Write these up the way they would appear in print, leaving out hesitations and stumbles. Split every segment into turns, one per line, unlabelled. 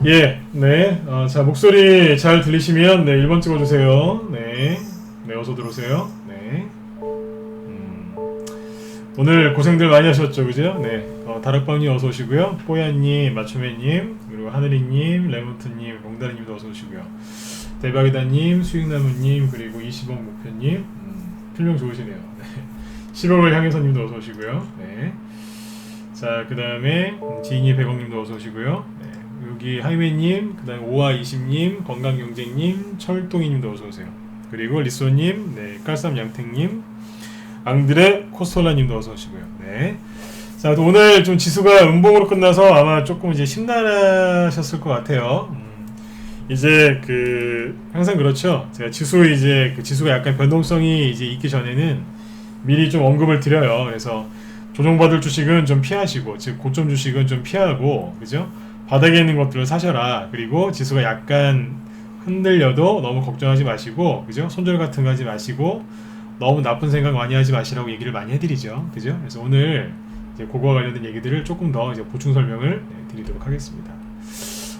예, 네. 자, 목소리 잘 들리시면, 네, 1번 찍어주세요. 네. 네, 어서 들어오세요. 네. 오늘 고생들 많이 하셨죠, 그죠? 네. 다락방님 어서 오시고요. 뽀야님, 마초맨님, 그리고 하늘이님, 레몬트님, 롱다리님도 어서 오시고요. 대박이다님, 수익나무님, 그리고 20억 목표님, 필명 좋으시네요. 네. 10억을 향해서님도 어서 오시고요. 네. 자, 그 다음에 지인이 100억님도 어서 오시고요. 네. 여기 하이웨이님, 그 다음에 오아20님, 건강경쟁님, 철동이님도 어서 오세요. 그리고 리소님, 네, 깔쌈양택님, 앙드레 코스톨라님도 어서 오시고요. 네. 자, 또 오늘 좀 지수가 음봉으로 끝나서 아마 조금 이제 심란하셨을 것 같아요. 이제 항상 그렇죠. 제가 이제 지수가 약간 변동성이 이제 있기 전에는 미리 좀 언급을 드려요. 그래서 조정받을 주식은 좀 피하시고, 즉 고점 주식은 좀 피하고, 그죠? 바닥에 있는 것들을 사셔라. 그리고 지수가 약간 흔들려도 너무 걱정하지 마시고, 그죠? 손절 같은 거 하지 마시고, 너무 나쁜 생각 많이 하지 마시라고 얘기를 많이 해드리죠. 그죠? 그래서 오늘 이제 그거와 관련된 얘기들을 조금 더 이제 보충 설명을 드리도록 하겠습니다.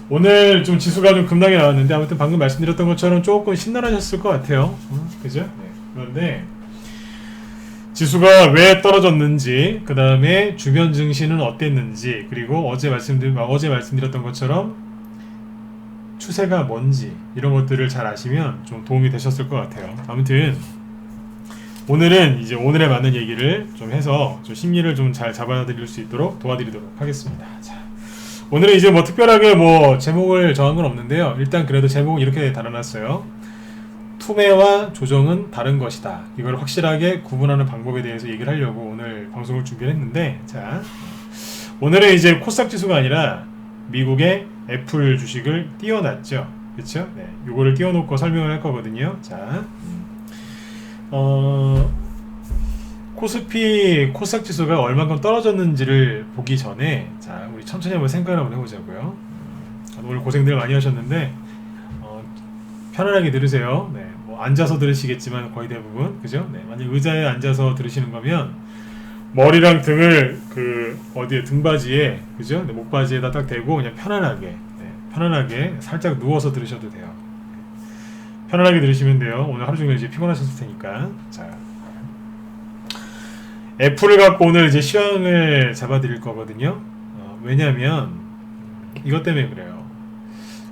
오늘 좀 지수가 좀 급락이 나왔는데, 아무튼 방금 말씀드렸던 것처럼 조금 심란하셨을 것 같아요. 그죠? 네. 그런데 지수가 왜 떨어졌는지, 그 다음에 주변 증시는 어땠는지, 그리고 어제 말씀드렸던 것처럼 추세가 뭔지, 이런 것들을 잘 아시면 좀 도움이 되셨을 것 같아요. 아무튼 오늘은 이제 오늘에 맞는 얘기를 좀 해서 좀 심리를 좀 잘 잡아드릴 수 있도록 도와드리도록 하겠습니다. 자, 오늘은 이제 뭐 특별하게 뭐 제목을 정한 건 없는데요. 일단 그래도 제목은 이렇게 달아놨어요. 투매와 조정은 다른 것이다. 이걸 확실하게 구분하는 방법에 대해서 얘기를 하려고 오늘 방송을 준비를 했는데, 자, 오늘은 이제 코스닥 지수가 아니라 미국의 애플 주식을 띄워놨죠. 그쵸? 네. 요거를 띄워놓고 설명을 할 거거든요. 자, 코스닥 지수가 얼마큼 떨어졌는지를 보기 전에, 자, 우리 천천히 한번 생각을 한번 해보자고요. 오늘 고생들 많이 하셨는데, 편안하게 들으세요. 네, 뭐 앉아서 들으시겠지만 거의 대부분, 그죠? 네, 만약 의자에 앉아서 들으시는 거면 머리랑 등을 어디에 등받이에, 그죠? 네, 목받이에다 딱 대고 그냥 편안하게 살짝 누워서 들으셔도 돼요. 편안하게 들으시면 돼요. 오늘 하루 종일 이제 피곤하셨을 테니까. 자, 애플을 갖고 오늘 이제 시황을 잡아드릴 거거든요. 왜냐면 이것 때문에 그래요.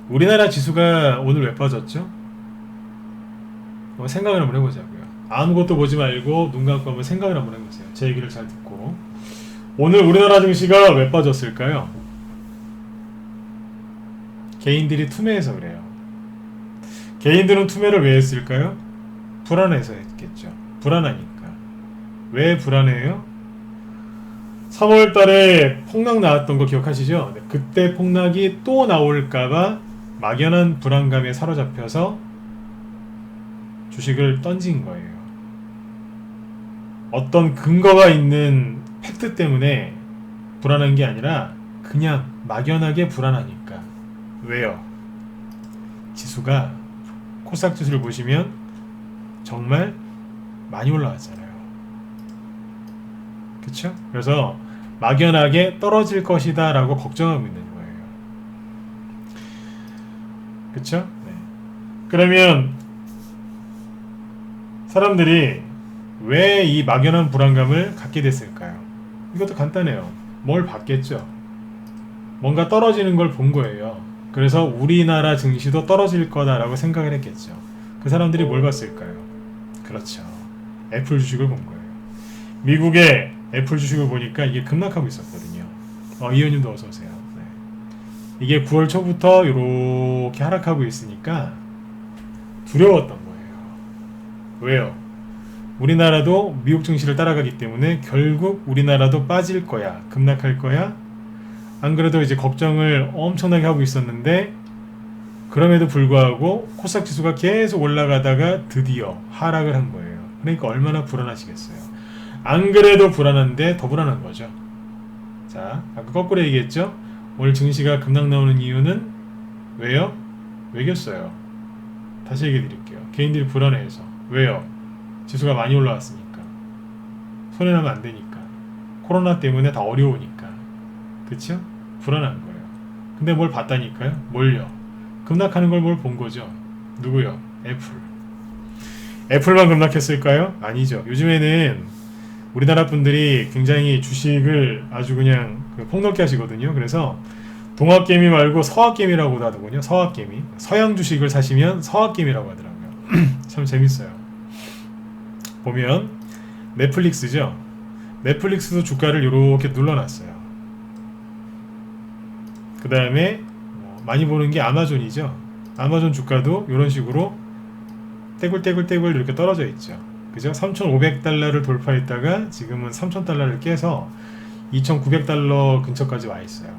우리나라 지수가 오늘 왜 빠졌죠? 생각을 한번 해보자고요. 아무것도 보지 말고 눈 감고 한번 생각을 한번 해보세요. 제 얘기를 잘 듣고. 오늘 우리나라 증시가 왜 빠졌을까요? 개인들이 투매해서 그래요. 개인들은 투매를 왜 했을까요? 불안해서 했겠죠. 불안하니까. 왜 불안해요? 3월 달에 폭락 나왔던 거 기억하시죠? 네, 그때 폭락이 또 나올까봐 막연한 불안감에 사로잡혀서 주식을 던진 거예요. 어떤 근거가 있는 팩트 때문에 불안한 게 아니라 그냥 막연하게 불안하니까. 왜요? 지수가 코스닥 지수를 보시면 정말 많이 올라왔잖아요. 그쵸? 그래서 막연하게 떨어질 것이다 라고 걱정하고 있는 거예요. 그쵸? 네. 그러면 사람들이 왜 이 막연한 불안감을 갖게 됐을까요? 이것도 간단해요. 뭘 봤겠죠? 뭔가 떨어지는 걸 본 거예요. 그래서 우리나라 증시도 떨어질 거다라고 생각을 했겠죠. 그 사람들이 뭘 봤을까요? 그렇죠. 애플 주식을 본 거예요. 미국의 애플 주식을 보니까 이게 급락하고 있었거든요. 이현님도 어서 오세요. 네. 이게 9월 초부터 이렇게 하락하고 있으니까 두려웠던 거예요. 왜요? 우리나라도 미국 증시를 따라가기 때문에 결국 우리나라도 빠질 거야, 급락할 거야. 안 그래도 이제 걱정을 엄청나게 하고 있었는데, 그럼에도 불구하고 코스닥 지수가 계속 올라가다가 드디어 하락을 한 거예요. 그러니까 얼마나 불안하시겠어요. 안 그래도 불안한데 더 불안한 거죠. 자, 아까 거꾸로 얘기했죠. 오늘 증시가 급락 나오는 이유는 왜요? 왜겠어요? 다시 얘기해 드릴게요. 개인들이 불안해해서. 왜요? 지수가 많이 올라왔으니까. 손해나면 안 되니까. 코로나 때문에 다 어려우니까. 그쵸? 불안한 거예요. 근데 뭘 봤다니까요? 뭘요? 급락하는 걸 뭘 본 거죠? 누구요? 애플. 애플만 급락했을까요? 아니죠. 요즘에는 우리나라 분들이 굉장히 주식을 아주 그냥 폭넓게 하시거든요. 그래서 동학개미 말고 서학개미라고도 하더군요. 서학개미. 서양 주식을 사시면 서학개미라고 하더라고요. 참 재밌어요. 보면 넷플릭스죠. 넷플릭스도 주가를 이렇게 눌러놨어요. 그 다음에 많이 보는 게 아마존이죠. 아마존 주가도 이런 식으로 떼굴떼굴떼굴 이렇게 떨어져 있죠. 그죠? 3,500달러를 돌파했다가 지금은 3,000달러를 깨서 2,900달러 근처까지 와 있어요.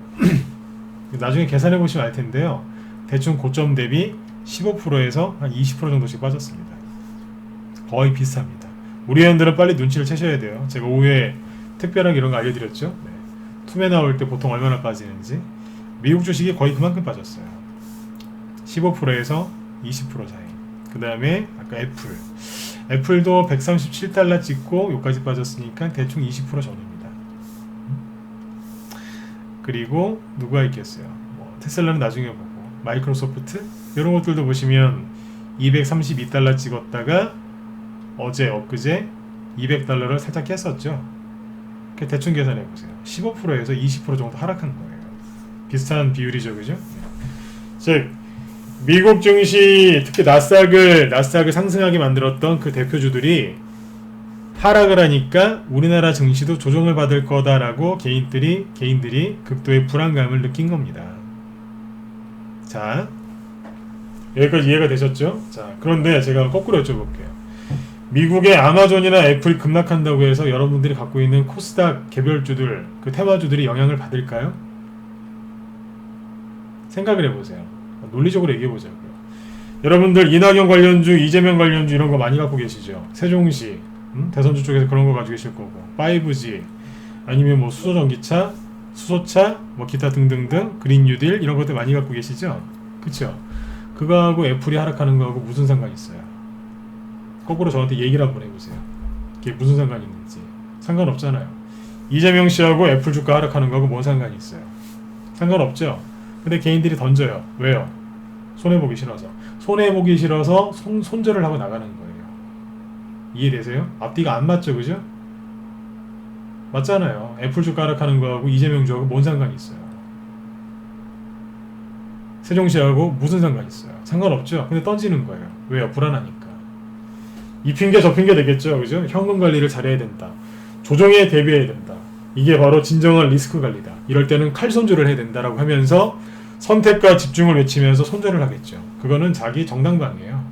나중에 계산해 보시면 알 텐데요. 대충 고점 대비 15%에서 한 20% 정도씩 빠졌습니다. 거의 비슷합니다. 우리 회원들은 빨리 눈치를 채셔야 돼요. 제가 오후에 특별하게 이런 거 알려드렸죠. 네. 투매 나올 때 보통 얼마나 빠지는지. 미국 주식이 거의 그만큼 빠졌어요. 15%에서 20% 사이. 그 다음에 아까 애플도 137달러 찍고 여기까지 빠졌으니까 대충 20% 전입니다. 그리고 누가 있겠어요? 테슬라는 나중에 보고, 마이크로소프트 이런 것들도 보시면 232달러 찍었다가 어제 엊그제 200달러를 살짝 깼었죠. 대충 계산해 보세요. 15%에서 20% 정도 하락한 거예요. 비슷한 비율이죠, 그죠? 즉 미국 증시, 특히 나스닥을 상승하게 만들었던 그 대표주들이 하락을 하니까 우리나라 증시도 조정을 받을 거다라고 개인들이 극도의 불안감을 느낀 겁니다. 자, 여기까지 이해가 되셨죠? 자, 그런데 제가 거꾸로 여쭤볼게요. 미국의 아마존이나 애플이 급락한다고 해서 여러분들이 갖고 있는 코스닥 개별주들, 그 테마주들이 영향을 받을까요? 생각을 해보세요. 논리적으로 얘기해보자고요. 여러분들 이낙연 관련주, 이재명 관련주 이런 거 많이 갖고 계시죠? 세종시, 대선주 쪽에서 그런 거 가지고 계실 거고, 5G, 아니면 뭐 수소전기차, 수소차, 뭐 기타 등등등, 그린 뉴딜 이런 것들 많이 갖고 계시죠? 그쵸? 그거하고 애플이 하락하는 거하고 무슨 상관이 있어요? 거꾸로 저한테 얘기를 한번 해보세요. 이게 무슨 상관이 있는지. 상관없잖아요. 이재명 씨하고 애플 주가 하락하는 거하고 뭔 상관이 있어요? 상관없죠? 근데 개인들이 던져요. 왜요? 손해보기 싫어서. 손해보기 싫어서 손절을 하고 나가는 거예요. 이해되세요? 앞뒤가 안 맞죠, 그죠? 맞잖아요. 애플 주가 하락하는 거하고 이재명 주하고 뭔 상관이 있어요? 세종시하고 무슨 상관이 있어요? 상관없죠? 근데 던지는 거예요. 왜요? 불안하니까. 이 핑계 저 핑계 되겠죠, 그죠? 현금 관리를 잘해야 된다. 조정에 대비해야 된다. 이게 바로 진정한 리스크 관리다. 이럴 때는 칼 손절을 해야 된다라고 하면서 선택과 집중을 외치면서 손절을 하겠죠. 그거는 자기 정당방이에요.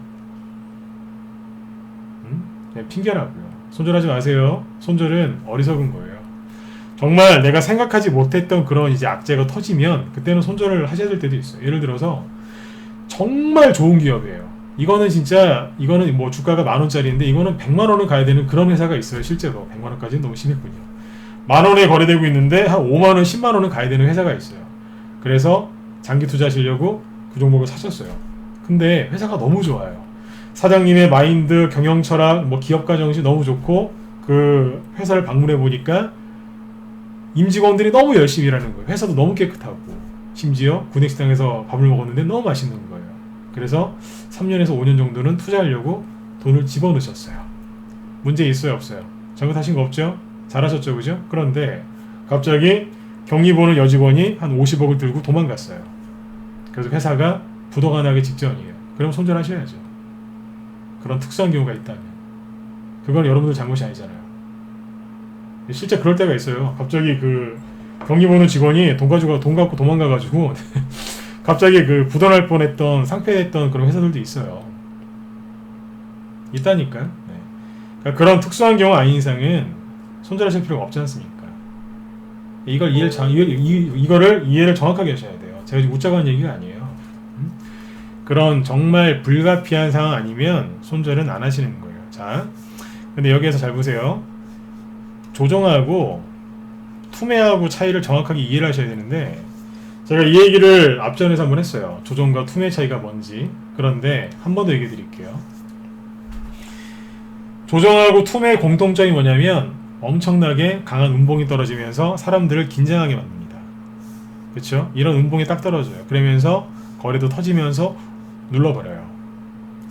네, 핑계라고요. 손절하지 마세요. 손절은 어리석은 거예요. 정말 내가 생각하지 못했던 그런 이제 악재가 터지면 그때는 손절을 하셔야 될 때도 있어요. 예를 들어서 정말 좋은 기업이에요. 이거는 뭐 주가가 10,000원짜리인데 이거는 100만원을 가야 되는 그런 회사가 있어요. 실제로 100만원까지는 너무 심했군요. 만원에 거래되고 있는데 한 5만원, 10만원은 가야 되는 회사가 있어요. 그래서 장기 투자하시려고 그 종목을 사셨어요. 근데 회사가 너무 좋아요. 사장님의 마인드, 경영 철학, 뭐 기업가 정신 너무 좋고 그 회사를 방문해 보니까 임직원들이 너무 열심히 일하는 거예요. 회사도 너무 깨끗하고 심지어 구내식당에서 밥을 먹었는데 너무 맛있는 거예요. 그래서 3년에서 5년 정도는 투자하려고 돈을 집어넣으셨어요. 문제 있어요, 없어요? 잘못하신 거 없죠? 잘하셨죠, 그죠? 그런데 갑자기 경리 보는 여직원이 한 50억을 들고 도망갔어요. 그래서 회사가 부도가 나기 직전이에요. 그럼 손절하셔야죠. 그런 특수한 경우가 있다면. 그건 여러분들 잘못이 아니잖아요. 실제 그럴 때가 있어요. 갑자기 그 경리 보는 직원이 돈 갖고 도망가가지고 갑자기 그 부도날 뻔했던 상폐했던 그런 회사들도 있어요. 있다니까요. 네. 그러니까 그런 특수한 경우 아닌 이상은 손절하실 필요가 없지 않습니까? 이거를 이해를 정확하게 하셔야 돼요. 제가 지금 웃자고 하는 얘기가 아니에요. 그런 정말 불가피한 상황 아니면 손절은 안 하시는 거예요. 자, 근데 여기에서 잘 보세요. 조정하고 투매하고 차이를 정확하게 이해를 하셔야 되는데 제가 이 얘기를 앞전에서 한번 했어요. 조정과 투매 차이가 뭔지. 그런데 한 번 더 얘기해 드릴게요. 조정하고 투매의 공통점이 뭐냐면 엄청나게 강한 운봉이 떨어지면서 사람들을 긴장하게 만듭니다. 그쵸? 이런 음봉이 딱 떨어져요. 그러면서 거래도 터지면서 눌러버려요.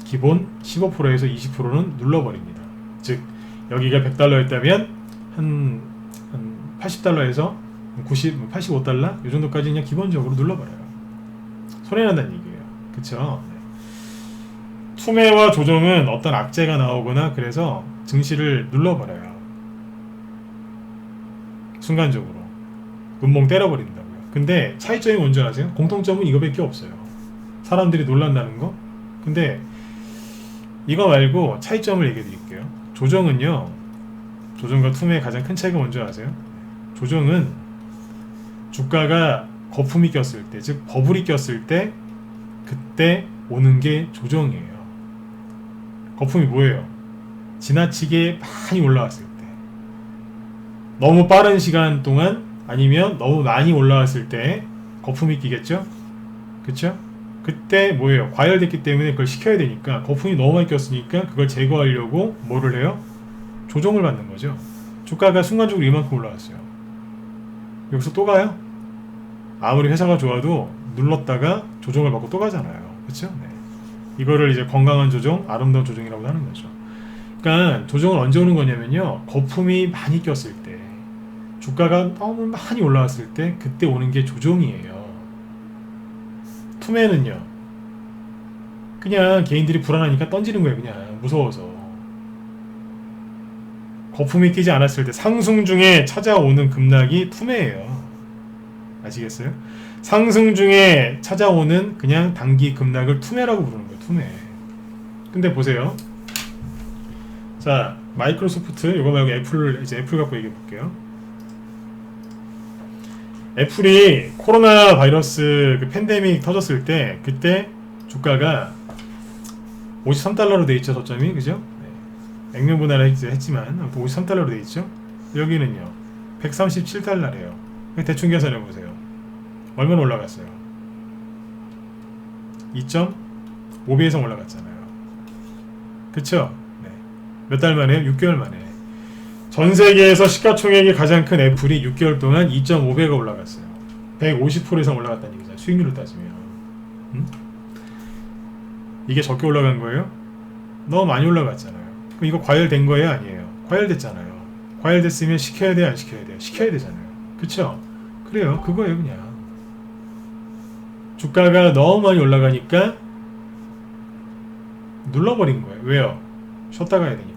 기본 15%에서 20%는 눌러버립니다. 즉 여기가 100달러였다면 한 80달러에서 85달러 이 정도까지 그냥 기본적으로 눌러버려요. 손해난다는 얘기예요. 그쵸? 네. 투매와 조정은 어떤 악재가 나오거나 그래서 증시를 눌러버려요. 순간적으로 음봉 때려버린다고요. 근데 차이점이 뭔지 아세요? 공통점은 이거밖에 없어요. 사람들이 놀란다는 거. 근데 이거 말고 차이점을 얘기해 드릴게요. 조정은요, 조정과 투매의 가장 큰 차이가 뭔지 아세요? 조정은 주가가 거품이 꼈을 때, 즉 버블이 꼈을 때 그때 오는 게 조정이에요. 거품이 뭐예요? 지나치게 많이 올라왔을 때, 너무 빠른 시간 동안 아니면 너무 많이 올라왔을 때 거품이 끼겠죠? 그쵸? 그때 뭐예요? 과열됐기 때문에 그걸 식혀야 되니까 거품이 너무 많이 꼈으니까 그걸 제거하려고 뭐를 해요? 조정을 받는 거죠. 주가가 순간적으로 이만큼 올라왔어요. 여기서 또 가요? 아무리 회사가 좋아도 눌렀다가 조정을 받고 또 가잖아요. 그쵸? 네. 이거를 이제 건강한 조정, 아름다운 조정이라고 하는 거죠. 그러니까 조정은 언제 오는 거냐면요, 거품이 많이 꼈을 때, 주가가 너무 많이 올라왔을 때 그때 오는 게 조정이에요. 투매는요, 그냥 개인들이 불안하니까 던지는 거예요. 그냥 무서워서. 거품이 끼지 않았을 때 상승 중에 찾아오는 급락이 투매예요. 아시겠어요? 상승 중에 찾아오는 그냥 단기 급락을 투매라고 부르는 거예요. 투매. 근데 보세요. 자, 마이크로소프트 이거 말고 애플 갖고 얘기해 볼게요. 애플이 코로나 바이러스 그 팬데믹 터졌을 때 그때 주가가 53달러로 돼 있죠. 저점이. 그죠? 네. 액면분할을 했지만 아무튼 53달러로 돼 있죠. 여기는요 137달러래요. 대충 계산해 보세요. 얼마나 올라갔어요? 2.5배 이상 올라갔잖아요. 그쵸? 네. 몇 달 만에요? 6개월 만에. 전 세계에서 시가총액이 가장 큰 애플이 6개월 동안 2.5배가 올라갔어요. 150% 이상 올라갔다는 얘기잖아요. 수익률로 따지면. 이게 적게 올라간 거예요? 너무 많이 올라갔잖아요. 그럼 이거 과열된 거예요? 아니에요? 과열됐잖아요. 과열됐으면 시켜야 돼요? 안 시켜야 돼요? 시켜야 되잖아요. 그쵸? 그래요. 그거예요 그냥. 주가가 너무 많이 올라가니까 눌러버린 거예요. 왜요? 쉬었다 가야 되니까.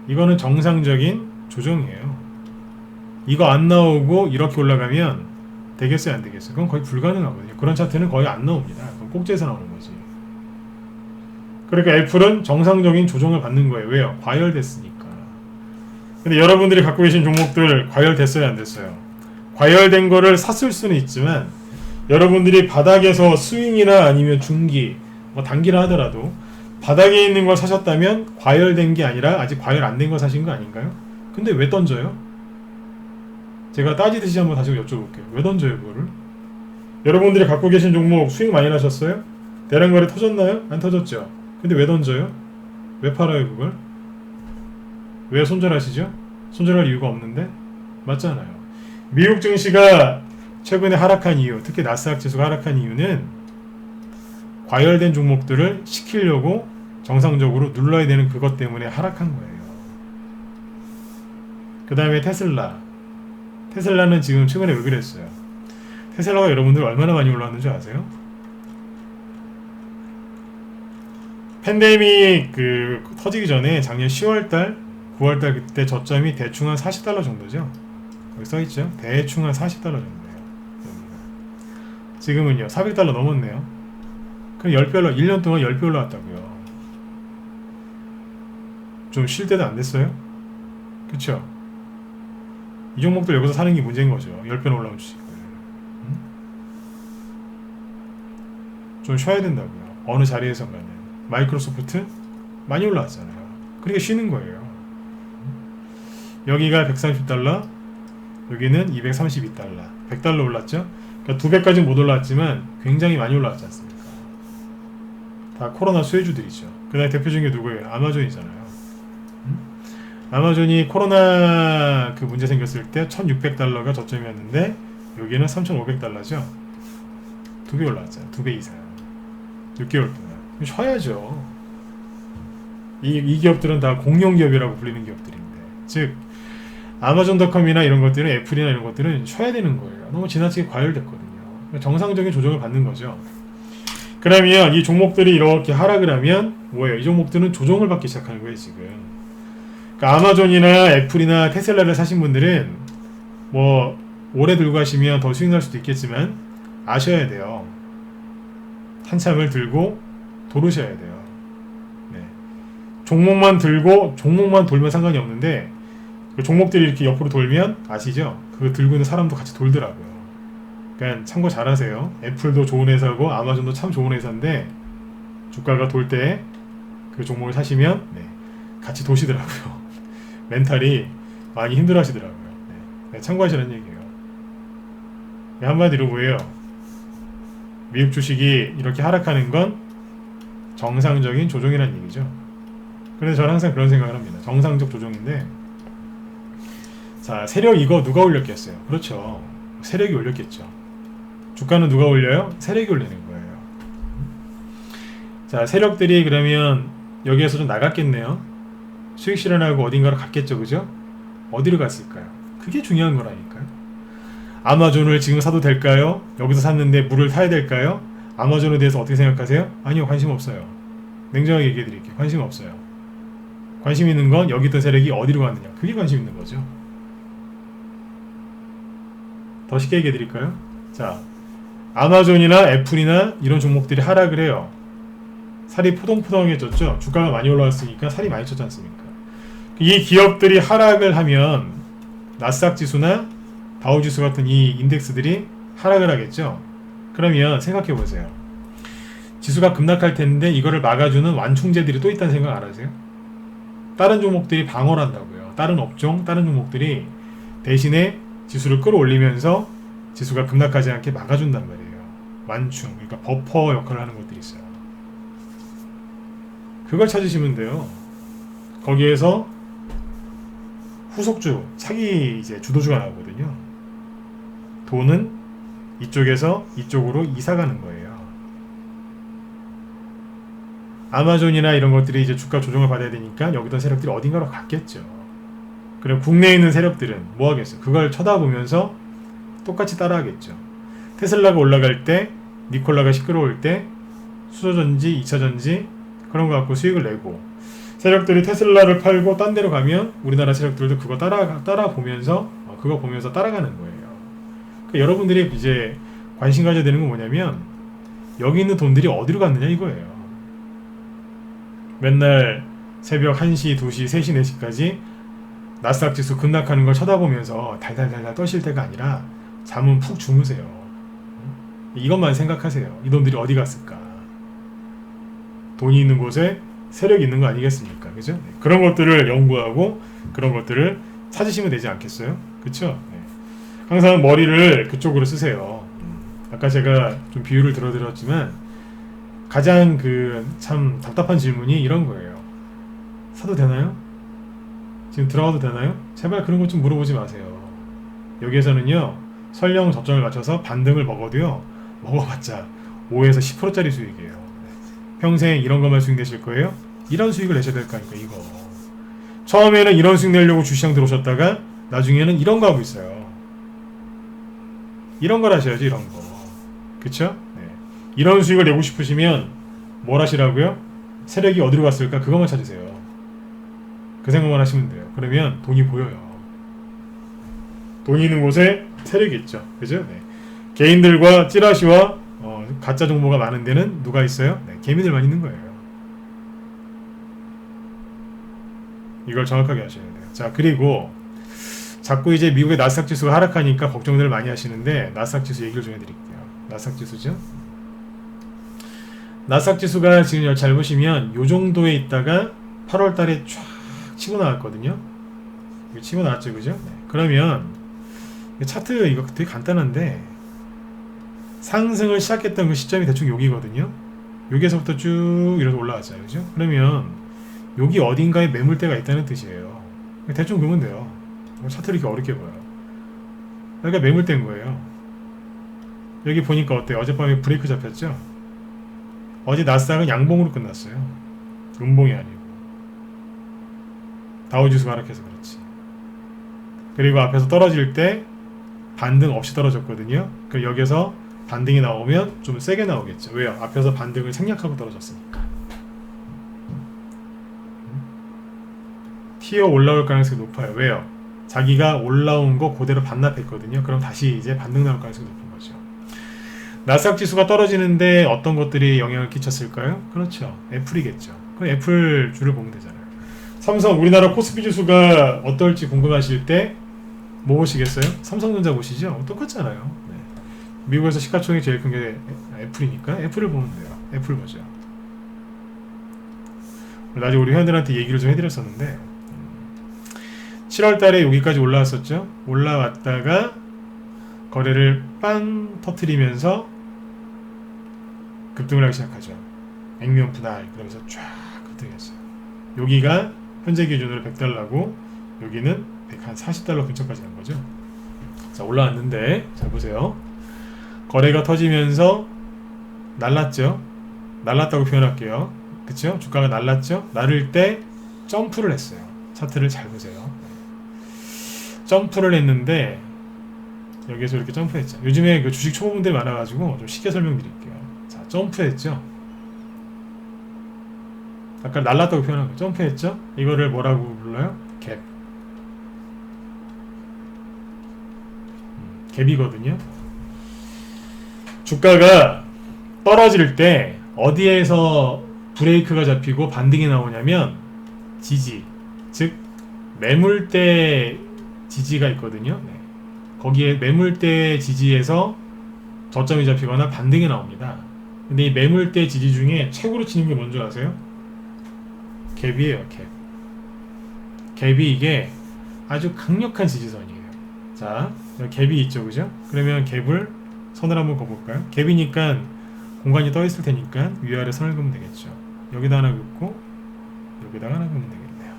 이거는 정상적인 조정이에요. 이거 안 나오고 이렇게 올라가면 되겠어요? 안 되겠어요? 그건 거의 불가능하거든요. 그런 차트는 거의 안 나옵니다. 그건 꼭지에서 나오는 거지. 그러니까 애플은 정상적인 조정을 받는 거예요. 왜요? 과열됐으니까. 근데 여러분들이 갖고 계신 종목들 과열됐어요? 안 됐어요? 과열된 거를 샀을 수는 있지만 여러분들이 바닥에서 스윙이나 아니면 중기, 뭐 단기라 하더라도 바닥에 있는 걸 사셨다면 과열된 게 아니라 아직 과열 안 된 거 사신 거 아닌가요? 근데 왜 던져요? 제가 따지듯이 한번 다시 여쭤볼게요. 왜 던져요 그거를? 여러분들이 갖고 계신 종목 수익 많이 나셨어요? 대량거래 터졌나요? 안 터졌죠? 근데 왜 던져요? 왜 팔아요 그걸? 왜 손절하시죠? 손절할 이유가 없는데? 맞잖아요. 미국 증시가 최근에 하락한 이유, 특히 나스닥 지수가 하락한 이유는 과열된 종목들을 시키려고 정상적으로 눌러야 되는 그것 때문에 하락한 거예요. 그 다음에 테슬라는 지금 최근에 왜 그랬어요? 테슬라가 여러분들 얼마나 많이 올랐는지 아세요? 팬데믹 터지기 전에 작년 10월달, 9월달 그때 저점이 대충 한 40달러 정도죠. 여기 써있죠? 대충 한 40달러 정도예요. 지금은요 400달러 넘었네요. 그럼 10배 1년 동안 10배 올라왔다고요. 좀 쉴 때도 안 됐어요? 그쵸? 이 종목들 여기서 사는 게 문제인 거죠. 10배는 올라온 주식을. 좀 쉬어야 된다고요. 어느 자리에선가는. 마이크로소프트 많이 올라왔잖아요. 그러니까 쉬는 거예요. 여기가 130달러, 여기는 232달러, 100달러 올랐죠? 그러니까 2배까지는 못 올랐지만 굉장히 많이 올라왔지 않습니까? 다 코로나 수혜주들이죠. 그 다음에 대표적인 게 누구예요? 아마존이잖아요. 아마존이 코로나 그 문제 생겼을 때 1600달러가 저점이었는데 여기는 3500달러죠. 2배 올라왔잖아요. 2배 이상. 6개월 동안. 쉬어야죠. 이 기업들은 다 공룡기업이라고 불리는 기업들인데, 즉 아마존닷컴이나 이런 것들은, 애플이나 이런 것들은 쉬어야 되는 거예요. 너무 지나치게 과열됐거든요. 정상적인 조정을 받는 거죠. 그러면 이 종목들이 이렇게 하락을 하면 뭐예요? 이 종목들은 조정을 받기 시작하는 거예요, 지금. 그러니까 아마존이나 애플이나 테슬라를 사신 분들은 뭐 오래 들고 가시면 더 수익 날 수도 있겠지만 아셔야 돼요. 한참을 들고 도르셔야 돼요. 네. 종목만 들고 종목만 돌면 상관이 없는데 그 종목들이 이렇게 옆으로 돌면 아시죠? 그거 들고 있는 사람도 같이 돌더라고요. 그러니까 참고 잘하세요. 애플도 좋은 회사고 아마존도 참 좋은 회사인데 주가가 돌 때 그 종목을 사시면 네, 같이 도시더라고요. 멘탈이 많이 힘들어하시더라고요. 네, 참고하시라는 얘기예요. 한마디로 뭐예요? 미국 주식이 이렇게 하락하는 건 정상적인 조정이라는 얘기죠. 그래서 저는 항상 그런 생각을 합니다. 정상적 조정인데, 자, 세력 이거 누가 올렸겠어요? 그렇죠. 세력이 올렸겠죠. 주가는 누가 올려요? 세력이 올리는 거예요. 자, 세력들이 그러면 여기에서 좀 나갔겠네요. 수익 실현하고 어딘가로 갔겠죠, 그죠? 어디로 갔을까요? 그게 중요한 거라니까요. 아마존을 지금 사도 될까요? 여기서 샀는데 물을 타야 될까요? 아마존에 대해서 어떻게 생각하세요? 아니요, 관심 없어요. 냉정하게 얘기해 드릴게요. 관심 없어요. 관심 있는 건 여기 있던 세력이 어디로 갔느냐, 그게 관심 있는 거죠. 더 쉽게 얘기해 드릴까요? 자, 아마존이나 애플이나 이런 종목들이 하락을 해요. 살이 포동포동해졌죠. 주가가 많이 올라왔으니까 살이 많이 쪘지 않습니까? 이 기업들이 하락을 하면 나스닥 지수나 다우 지수 같은 이 인덱스들이 하락을 하겠죠. 그러면 생각해 보세요. 지수가 급락할 텐데 이거를 막아주는 완충제들이 또 있다는 생각 안 하세요? 다른 종목들이 방어를 한다고요. 다른 업종, 다른 종목들이 대신에 지수를 끌어올리면서 지수가 급락하지 않게 막아준단 말이에요. 완충, 그러니까 버퍼 역할을 하는 것들이 있어요. 그걸 찾으시면 돼요. 거기에서 후속주, 차기 이제 주도주가 나오거든요. 돈은 이쪽에서 이쪽으로 이사가는 거예요. 아마존이나 이런 것들이 이제 주가 조정을 받아야 되니까 여기던 세력들이 어딘가로 갔겠죠. 그럼 국내에 있는 세력들은 뭐 하겠어요? 그걸 쳐다보면서 똑같이 따라하겠죠. 테슬라가 올라갈 때, 니콜라가 시끄러울 때 수소전지, 2차전지 그런 거 갖고 수익을 내고, 세력들이 테슬라를 팔고 딴 데로 가면 우리나라 세력들도 그거 따라 보면서 그거 보면서 따라가는 거예요. 그러니까 여러분들이 이제 관심 가져야 되는 건 뭐냐면 여기 있는 돈들이 어디로 갔느냐 이거예요. 맨날 새벽 1시, 2시, 3시, 4시까지 나스닥 지수 급락하는 걸 쳐다보면서 달달달달 떠실 때가 아니라 잠은 푹 주무세요. 이것만 생각하세요. 이 돈들이 어디 갔을까? 돈이 있는 곳에 세력이 있는 거 아니겠습니까? 그죠? 네. 그런 것들을 연구하고 그런 것들을 찾으시면 되지 않겠어요? 그쵸? 네. 항상 머리를 그쪽으로 쓰세요. 아까 제가 좀 비유를 들어드렸지만 가장 그 참 답답한 질문이 이런 거예요. 사도 되나요? 지금 들어가도 되나요? 제발 그런 것 좀 물어보지 마세요. 여기에서는요, 설령 저점을 맞춰서 반등을 먹어도요, 먹어봤자 5에서 10%짜리 수익이에요. 평생 이런 것만 수익 내실 거예요? 이런 수익을 내셔야 될 거 아닙니까, 이거. 처음에는 이런 수익 내려고 주시장 들어오셨다가 나중에는 이런 거 하고 있어요. 이런 걸 하셔야지, 이런 거. 그쵸? 네. 이런 수익을 내고 싶으시면 뭘 하시라고요? 세력이 어디로 갔을까? 그것만 찾으세요. 그 생각만 하시면 돼요. 그러면 돈이 보여요. 돈이 있는 곳에 세력이 있죠. 그죠? 네. 개인들과 찌라시와 가짜 정보가 많은 데는 누가 있어요? 네, 개미들만 있는 거예요. 이걸 정확하게 하셔야 돼요. 자, 그리고 자꾸 이제 미국의 나스닥 지수가 하락하니까 걱정들 많이 하시는데 나스닥 지수 얘기를 좀 해드릴게요. 나스닥 지수죠? 나스닥 지수가 지금 잘 보시면 요 정도에 있다가 8월 달에 쫙 치고 나왔거든요. 치고 나왔죠, 그죠? 네. 그러면 차트 이거 되게 간단한데 상승을 시작했던 그 시점이 대충 여기거든요. 여기에서부터 쭉 이렇게 올라왔잖아요, 그죠? 그러면 여기 어딘가에 매물대가 있다는 뜻이에요. 대충 그으면 돼요. 차트를 이렇게 어렵게 보여요. 그러니까 매물된 거예요. 여기 보니까 어때요? 어젯밤에 브레이크 잡혔죠? 어제 나스닥은 양봉으로 끝났어요. 음봉이 아니고. 다우지수가 하락해서 그렇지. 그리고 앞에서 떨어질 때 반등 없이 떨어졌거든요. 그럼 여기서 반등이 나오면 좀 세게 나오겠죠. 왜요? 앞에서 반등을 생략하고 떨어졌으니까. 튀어 올라올 가능성이 높아요. 왜요? 자기가 올라온 거 그대로 반납했거든요. 그럼 다시 이제 반등 나올 가능성이 높은 거죠. 나스닥 지수가 떨어지는데 어떤 것들이 영향을 끼쳤을까요? 그렇죠. 애플이겠죠. 그럼 애플 주를 보면 되잖아요. 삼성 우리나라 코스피 지수가 어떨지 궁금하실 때 뭐 보시겠어요? 삼성전자 보시죠? 똑같잖아요. 네. 미국에서 시가총액이 제일 큰 게 애플이니까 애플을 보면 돼요. 애플 보죠. 나중에 우리 회원들한테 얘기를 좀 해드렸었는데 7월 달에 여기까지 올라왔었죠. 올라왔다가 거래를 빵 터트리면서 급등을 하기 시작하죠. 액면 분할 그러면서 쫙 급등했어요. 여기가 현재 기준으로 100달러고 여기는 140달러 근처까지 간 거죠. 자, 올라왔는데 잘 보세요. 거래가 터지면서 날랐죠. 날랐다고 표현할게요. 그쵸? 주가가 날랐죠. 날을 때 점프를 했어요. 차트를 잘 보세요. 점프를 했는데 여기에서 이렇게 점프했죠. 요즘에 그 주식 초보분들이 많아가지고 좀 쉽게 설명드릴게요. 자, 점프했죠. 아까 날랐다고 표현한 거예요. 점프했죠. 이거를 뭐라고 불러요? 갭. 갭이거든요. 주가가 떨어질 때 어디에서 브레이크가 잡히고 반등이 나오냐면 지지, 즉 매물대 지지가 있거든요. 네. 거기에 매물대 지지에서 저점이 잡히거나 반등이 나옵니다. 근데 이 매물대 지지 중에 최고로 치는 게 뭔지 아세요? 갭이에요. 갭이 이게 아주 강력한 지지선이에요. 자, 갭이 있죠, 그죠? 그러면 갭을 선을 한번 그어볼까요? 갭이니까 공간이 떠 있을 테니까 위아래 선을 그으면 되겠죠. 여기다 하나 긋고 여기다가 하나 그으면 되겠네요.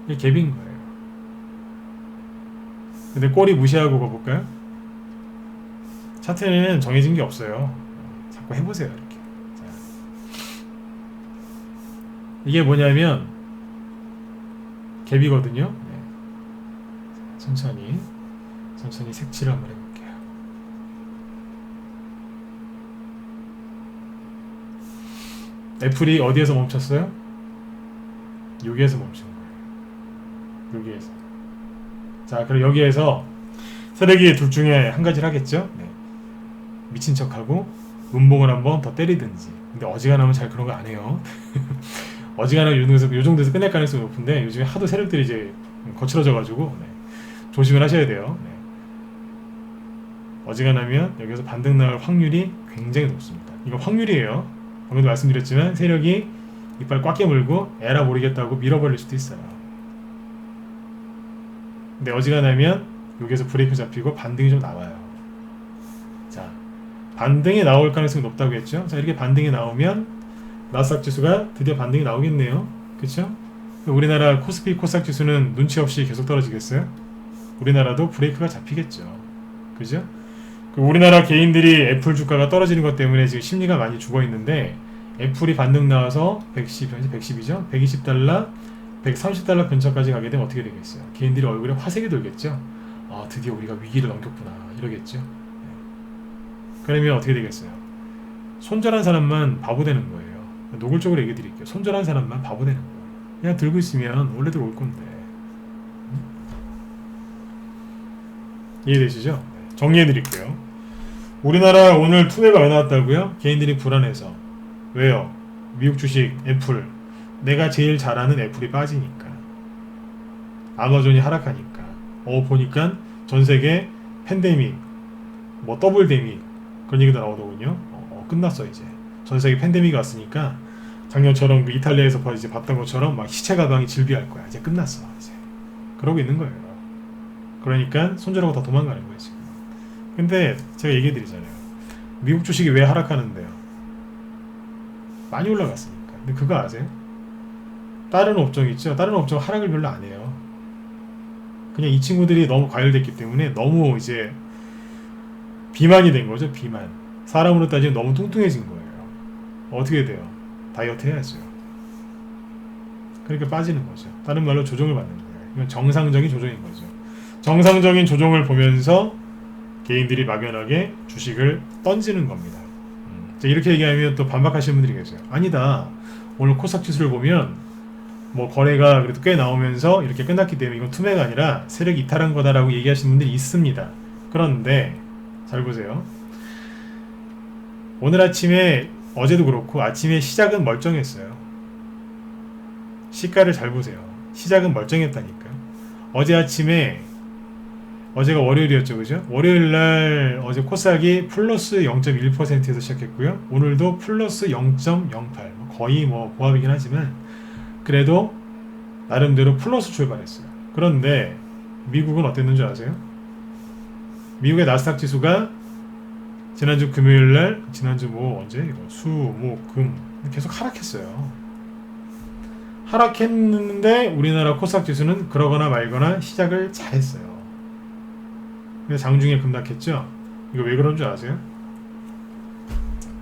이게 갭인 거예요. 근데 꼬리 무시하고 그어볼까요? 차트는 정해진 게 없어요. 자꾸 해보세요, 이렇게. 자. 이게 뭐냐면 갭이거든요. 네. 천천히 색칠을 한번 해볼게요. 애플이 어디에서 멈췄어요? 여기에서 멈춘 거예요. 여기에서. 자, 그럼 여기에서 세력이 둘 중에 한 가지를 하겠죠? 네. 미친 척하고 음봉을 한번 더 때리든지. 근데 어지간하면 잘 그런 거 안 해요. 어지간하면 요 정도에서 끝낼 가능성이 높은데 요즘에 하도 세력들이 이제 거칠어져가지고 네. 조심을 하셔야 돼요. 네. 어지간하면 여기서 반등 나올 확률이 굉장히 높습니다. 이거 확률이에요. 방금도 말씀드렸지만 세력이 이빨 꽉 깨물고 에라 모르겠다고 밀어버릴 수도 있어요. 근데 어지간하면 여기서 브레이크 잡히고 반등이 좀 나와요. 자, 반등이 나올 가능성이 높다고 했죠. 자, 이렇게 반등이 나오면 나스닥 지수가 드디어 반등이 나오겠네요. 그쵸? 우리나라 코스피 코스닥 지수는 눈치 없이 계속 떨어지겠어요? 우리나라도 브레이크가 잡히겠죠. 그죠? 우리나라 개인들이 애플 주가가 떨어지는 것 때문에 지금 심리가 많이 죽어 있는데 애플이 반등 나와서 110이죠? 120달러, 130달러 근처까지 가게 되면 어떻게 되겠어요? 개인들이 얼굴에 화색이 돌겠죠? 아, 드디어 우리가 위기를 넘겼구나. 이러겠죠? 네. 그러면 어떻게 되겠어요? 손절한 사람만 바보 되는 거예요. 노골적으로 얘기 드릴게요. 손절한 사람만 바보 되는 거예요. 그냥 들고 있으면 원래대로 올 건데. 이해되시죠? 정리해 드릴게요. 우리나라 오늘 투매가 왜 나왔다고요? 개인들이 불안해서. 왜요? 미국 주식 애플. 내가 제일 잘 아는 애플이 빠지니까. 아마존이 하락하니까. 보니까 전세계 팬데믹, 뭐 더블데믹 그런 얘기도 나오더군요. 끝났어 이제. 전세계 팬데믹이 왔으니까 작년처럼 그 이탈리아에서 이제 봤던 것처럼 막 시체 가방이 질비할 거야. 이제 끝났어 이제. 그러고 있는 거예요. 그러니까 손절하고 다 도망가는 거예요 지금. 근데 제가 얘기해 드리잖아요. 미국 주식이 왜 하락하는데요? 많이 올라갔으니까. 근데 그거 아세요? 다른 업종 있죠. 다른 업종 하락을 별로 안 해요. 그냥 이 친구들이 너무 과열됐기 때문에 너무 이제 비만이 된 거죠. 비만. 사람으로 따지면 너무 뚱뚱해진 거예요. 어떻게 돼요? 다이어트 해야죠. 그러니까 빠지는 거죠. 다른 말로 조정을 받는 거예요. 이건 정상적인 조정인 거죠. 정상적인 조정을 보면서 개인들이 막연하게 주식을 던지는 겁니다. 이렇게 얘기하면 또 반박하시는 분들이 계세요. 아니다. 오늘 코스닥 지수를 보면 뭐 거래가 그래도 꽤 나오면서 이렇게 끝났기 때문에 이건 투매가 아니라 세력 이탈한 거다라고 얘기하시는 분들이 있습니다. 그런데 잘 보세요. 오늘 아침에 어제도 그렇고 아침에 시작은 멀쩡했어요. 시가를 잘 보세요. 시작은 멀쩡했다니까요. 어제 아침에 어제가 월요일이었죠, 그죠? 월요일날 어제 코스닥이 플러스 0.1%에서 시작했고요. 오늘도 플러스 0.08, 거의 뭐 보합이긴 하지만 그래도 나름대로 플러스 출발했어요. 그런데 미국은 어땠는 줄 아세요? 미국의 나스닥 지수가 지난주 금요일날, 지난주 뭐 언제 이거 수, 목, 금 계속 하락했어요. 하락했는데 우리나라 코스닥 지수는 그러거나 말거나 시작을 잘했어요. 근데 장중에 급락했죠? 이거 왜 그런 줄 아세요?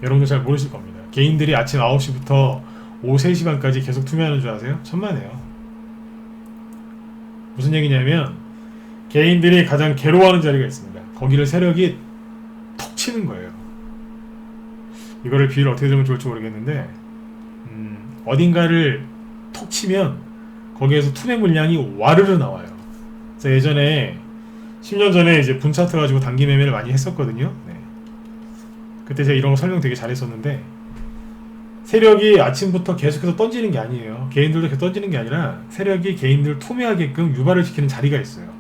여러분들 잘 모르실 겁니다. 개인들이 아침 9시부터 오후 3시 반까지 계속 투매하는 줄 아세요? 천만에요. 무슨 얘기냐면 개인들이 가장 괴로워하는 자리가 있습니다. 거기를 세력이 톡 치는 거예요. 이거를 비유를 어떻게 들으면 좋을지 모르겠는데 어딘가를 톡 치면 거기에서 투매 물량이 와르르 나와요. 그래서 예전에 10년 전에 이제 분차트 가지고 단기 매매를 많이 했었거든요. 네. 그때 제가 이런 거 설명 되게 잘했었는데 세력이 아침부터 계속해서 던지는 게 아니에요. 개인들도 계속 던지는 게 아니라 세력이 개인들 투매하게끔 유발을 시키는 자리가 있어요.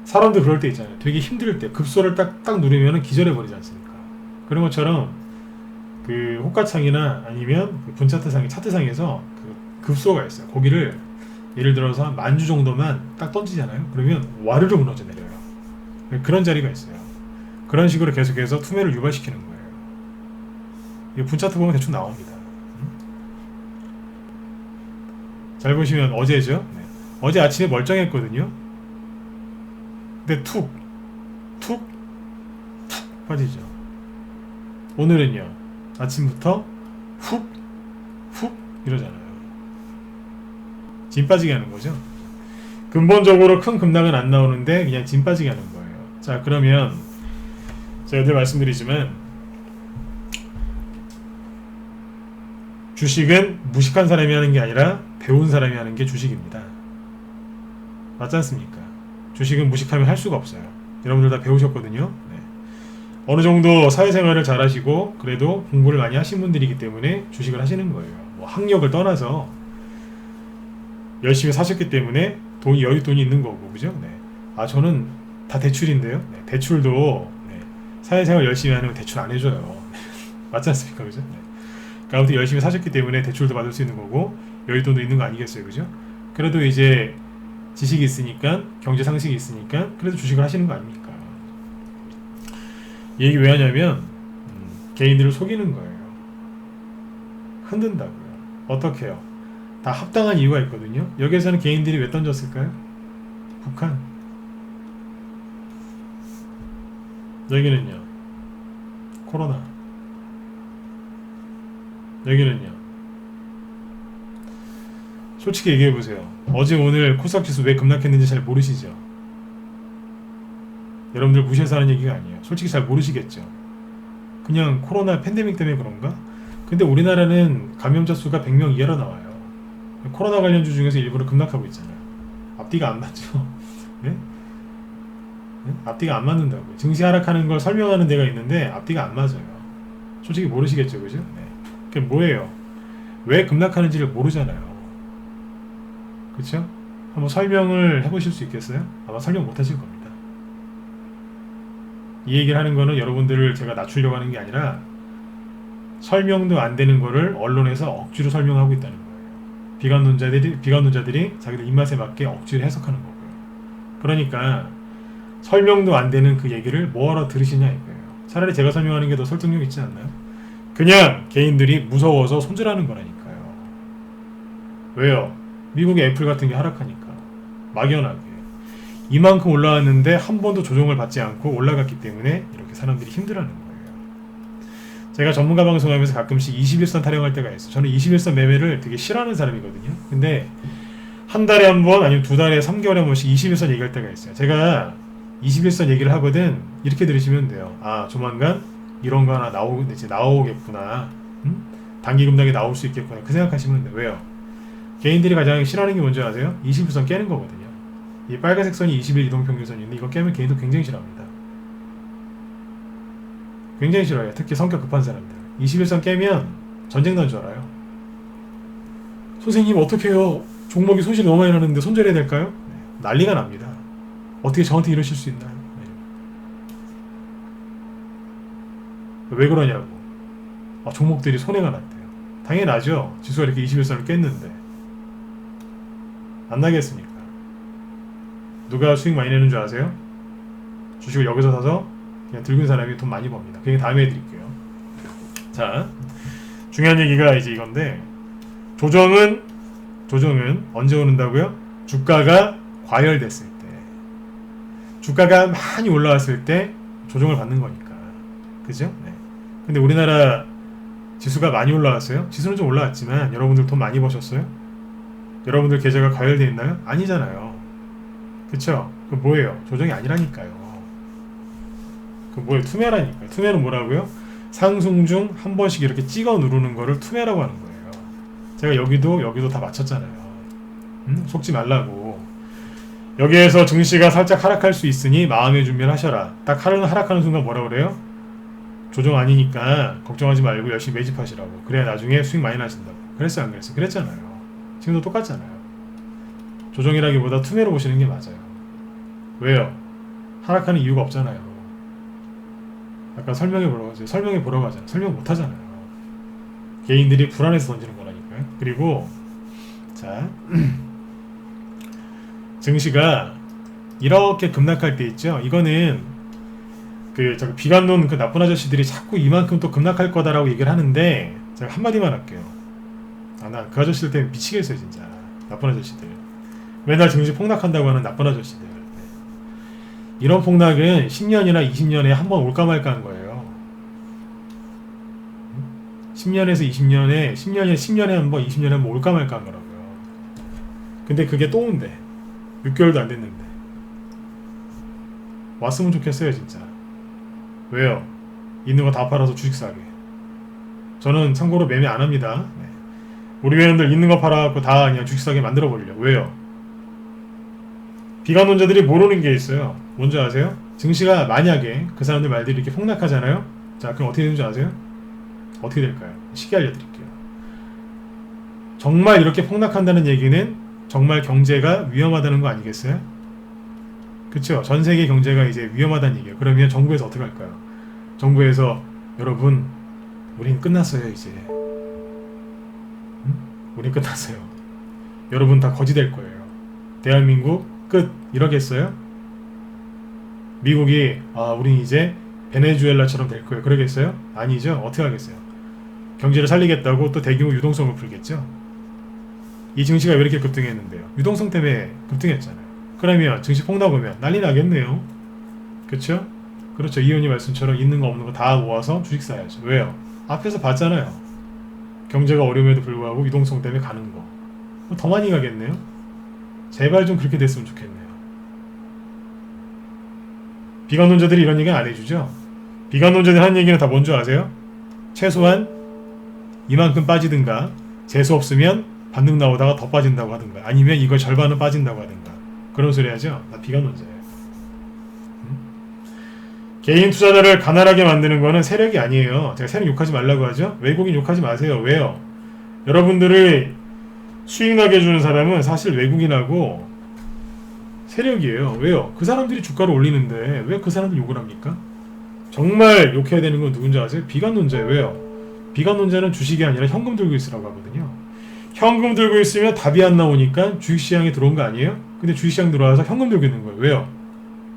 사람들 그럴 때 있잖아요. 되게 힘들 때 급소를 딱 누르면 기절해 버리지 않습니까? 그런 것처럼 그 호가창이나 아니면 그 분차트상, 차트상에서 그 급소가 있어요. 거기를 예를 들어서 한 10,000주 정도만 딱 던지잖아요. 그러면 와르르 무너져 내려요. 그런 자리가 있어요. 그런 식으로 계속해서 투매를 유발시키는 거예요. 이 분차트 보면 대충 나옵니다. 잘 보시면 어제죠. 네. 어제 아침에 멀쩡했거든요. 근데 툭 빠지죠. 오늘은요. 아침부터 훅 이러잖아요. 진 빠지게 하는 거죠. 근본적으로 큰 급락은 안 나오는데 그냥 진 빠지게 하는 거예요. 자, 그러면 제가 늘 말씀드리지만 주식은 무식한 사람이 하는 게 아니라 배운 사람이 하는 게 주식입니다. 맞지 않습니까? 주식은 무식하면 할 수가 없어요. 여러분들 다 배우셨거든요. 네. 어느 정도 사회생활을 잘 하시고 그래도 공부를 많이 하신 분들이기 때문에 주식을 하시는 거예요. 뭐 학력을 떠나서 열심히 사셨기 때문에 여윳돈이 있는 거고, 그죠? 네. 아, 저는 다 대출인데요. 네. 대출도 네. 사회생활 열심히 하면 대출 안 해줘요. 맞지 않습니까, 그죠? 네. 그러니까 아무튼 열심히 사셨기 때문에 대출도 받을 수 있는 거고 여윳돈도 있는 거 아니겠어요, 그죠? 그래도 이제 지식이 있으니까 경제 상식이 있으니까 그래도 주식을 하시는 거 아닙니까? 이 얘기 왜 하냐면 개인들을 속이는 거예요. 흔든다고요. 어떻게 해요? 다 합당한 이유가 있거든요. 여기에서는 개인들이 왜 던졌을까요? 북한. 여기는요. 코로나. 여기는요. 솔직히 얘기해보세요. 어제 오늘 코스닥 지수 왜 급락했는지 잘 모르시죠? 여러분들 무시해서 하는 얘기가 아니에요. 솔직히 잘 모르시겠죠? 그냥 코로나 팬데믹 때문에 그런가? 근데 우리나라는 감염자 수가 100명 이하로 나와요. 코로나 관련주 중에서 일부러 급락하고 있잖아요. 앞뒤가 안 맞죠? 네? 네? 앞뒤가 안 맞는다고요. 증시 하락하는 걸 설명하는 데가 있는데 앞뒤가 안 맞아요. 솔직히 모르시겠죠, 그죠? 네. 그게 뭐예요? 왜 급락하는지를 모르잖아요. 그쵸? 한번 설명을 해보실 수 있겠어요? 아마 설명 못 하실 겁니다. 이 얘기를 하는 거는 여러분들을 제가 낮추려고 하는 게 아니라 설명도 안 되는 거를 언론에서 억지로 설명하고 있다는 거예요. 비관론자들이 자기들 입맛에 맞게 억지로 해석하는 거고요. 그러니까 설명도 안 되는 그 얘기를 뭐하러 들으시냐 이거예요. 차라리 제가 설명하는 게 더 설득력 있지 않나요? 그냥 개인들이 무서워서 손절하는 거라니까요. 왜요? 미국의 애플 같은 게 하락하니까. 막연하게. 이만큼 올라왔는데 한 번도 조정을 받지 않고 올라갔기 때문에 이렇게 사람들이 힘들어하는 거예요. 제가 전문가 방송하면서 가끔씩 21선 타령할 때가 있어요. 저는 21선 매매를 되게 싫어하는 사람이거든요. 근데 한 달에 한 번 아니면 두 달에 3개월에 한 번씩 21선 얘기할 때가 있어요. 제가 21선 얘기를 하거든. 이렇게 들으시면 돼요. 아, 조만간 이런 거 하나 나오겠구나. 단기 급락이 나올 수 있겠구나. 그 생각하시면 돼요. 왜요? 개인들이 가장 싫어하는 게 뭔지 아세요? 21선 깨는 거거든요. 이 빨간색 선이 20일 이동평균선인데 이거 깨면 개인도 굉장히 싫어합니다. 굉장히 싫어요. 특히 성격 급한 사람들. 21선 깨면 전쟁 난 줄 알아요. 선생님 어떻게 해요? 종목이 손실이 너무 많이 나는데 손절해야 될까요? 네, 난리가 납니다. 어떻게 저한테 이러실 수 있나요? 네. 왜 그러냐고. 종목들이 손해가 났대요. 당연히 나죠. 지수가 이렇게 21선을 깼는데. 안 나겠습니까? 누가 수익 많이 내는 줄 아세요? 주식을 여기서 사서 그냥 들고 있는 사람이 돈 많이 법니다. 그게 다음에 해드릴게요. 자, 중요한 얘기가 이제 이건데, 조정은 언제 오는다고요? 주가가 과열됐을 때, 주가가 많이 올라왔을 때 조정을 받는 거니까. 그죠? 네. 근데 우리나라 지수가 많이 올라왔어요? 지수는 좀 올라왔지만 여러분들 돈 많이 버셨어요? 여러분들 계좌가 과열되어 있나요? 아니잖아요. 그쵸? 그 뭐예요? 조정이 아니라니까요. 그 뭐예요? 투매라니까요. 투매는 뭐라고요? 상승 중 한 번씩 이렇게 찍어 누르는 거를 투매라고 하는 거예요. 제가 여기도 다 맞췄잖아요. 속지 말라고. 여기에서 증시가 살짝 하락할 수 있으니 마음의 준비를 하셔라. 딱 하락하는 순간 뭐라 그래요? 조정 아니니까 걱정하지 말고 열심히 매집하시라고. 그래야 나중에 수익 많이 나신다고. 그랬어요, 안 그랬어요? 그랬잖아요. 지금도 똑같잖아요. 조정이라기보다 투매로 보시는 게 맞아요. 왜요? 하락하는 이유가 없잖아요. 아까 설명해 보라고 하잖아요. 설명 못 하잖아요. 개인들이 불안해서 던지는 거라니까요. 그리고 자, 증시가 이렇게 급락할 때 있죠. 이거는 저 비관론 그 나쁜 아저씨들이 자꾸 이만큼 또 급락할 거다라고 얘기를 하는데 제가 한마디만 할게요. 나 그 아저씨들 때문에 미치겠어요 진짜. 나쁜 아저씨들. 맨날 증시 폭락한다고 하는 나쁜 아저씨들. 네. 이런 폭락은 10년이나 20년에 한 번 올까 말까 한 거예요. 10년에서 20년에 10년에 한 번, 20년에 한 번 올까 말까 한 거라고요. 근데 그게 또 온대. 6개월도 안 됐는데. 왔으면 좋겠어요 진짜. 왜요? 있는 거 다 팔아서 주식 사게. 저는 참고로 매매 안 합니다. 네. 우리 회원들 있는 거 팔아갖고 다 그냥 주식 사게 만들어 버리려고. 왜요? 비관론자들이 모르는 게 있어요. 뭔지 아세요? 증시가 만약에 그 사람들 말들이 이렇게 폭락하잖아요. 자, 그럼 어떻게 되는지 아세요? 어떻게 될까요? 쉽게 알려드릴게요. 정말 이렇게 폭락한다는 얘기는 정말 경제가 위험하다는 거 아니겠어요? 그쵸? 전 세계 경제가 이제 위험하다는 얘기예요. 그러면 정부에서 어떻게 할까요? 정부에서 여러분, 우린 끝났어요 이제. 우린 끝났어요. 여러분 다 거지 될 거예요. 대한민국 끝. 이러겠어요? 미국이 우린 이제 베네수엘라처럼 될 거예요. 그러겠어요? 아니죠. 어떻게 하겠어요? 경제를 살리겠다고 또 대규모 유동성을 풀겠죠. 이 증시가 왜 이렇게 급등했는데요? 유동성 때문에 급등했잖아요. 그러면 증시 폭락 오면 난리 나겠네요. 그렇죠? 그렇죠. 이 의원님 말씀처럼 있는 거 없는 거 다 모아서 주식 사야죠. 왜요? 앞에서 봤잖아요. 경제가 어려움에도 불구하고 유동성 때문에 가는 거. 더 많이 가겠네요. 제발 좀 그렇게 됐으면 좋겠네요. 비관론자들이 이런 얘기는 안 해주죠. 비관론자들이 하는 얘기는 다 뭔지 아세요? 최소한 이만큼 빠지든가 재수 없으면 반등 나오다가 더 빠진다고 하든가 아니면 이거 절반은 빠진다고 하든가 그런 소리 하죠. 나 비관론자예요. 개인 투자자를 가난하게 만드는 거는 세력이 아니에요. 제가 세력 욕하지 말라고 하죠. 외국인 욕하지 마세요. 왜요? 여러분들을 수익 나게 해주는 사람은 사실 외국인하고 세력이에요. 왜요? 그 사람들이 주가를 올리는데 왜 그 사람들 욕을 합니까? 정말 욕해야 되는 건 누군지 아세요? 비관론자예요. 왜요? 비관론자는 주식이 아니라 현금 들고 있으라고 하거든요. 현금 들고 있으면 답이 안 나오니까 주식시장에 들어온 거 아니에요? 근데 주식시장 들어와서 현금 들고 있는 거예요. 왜요?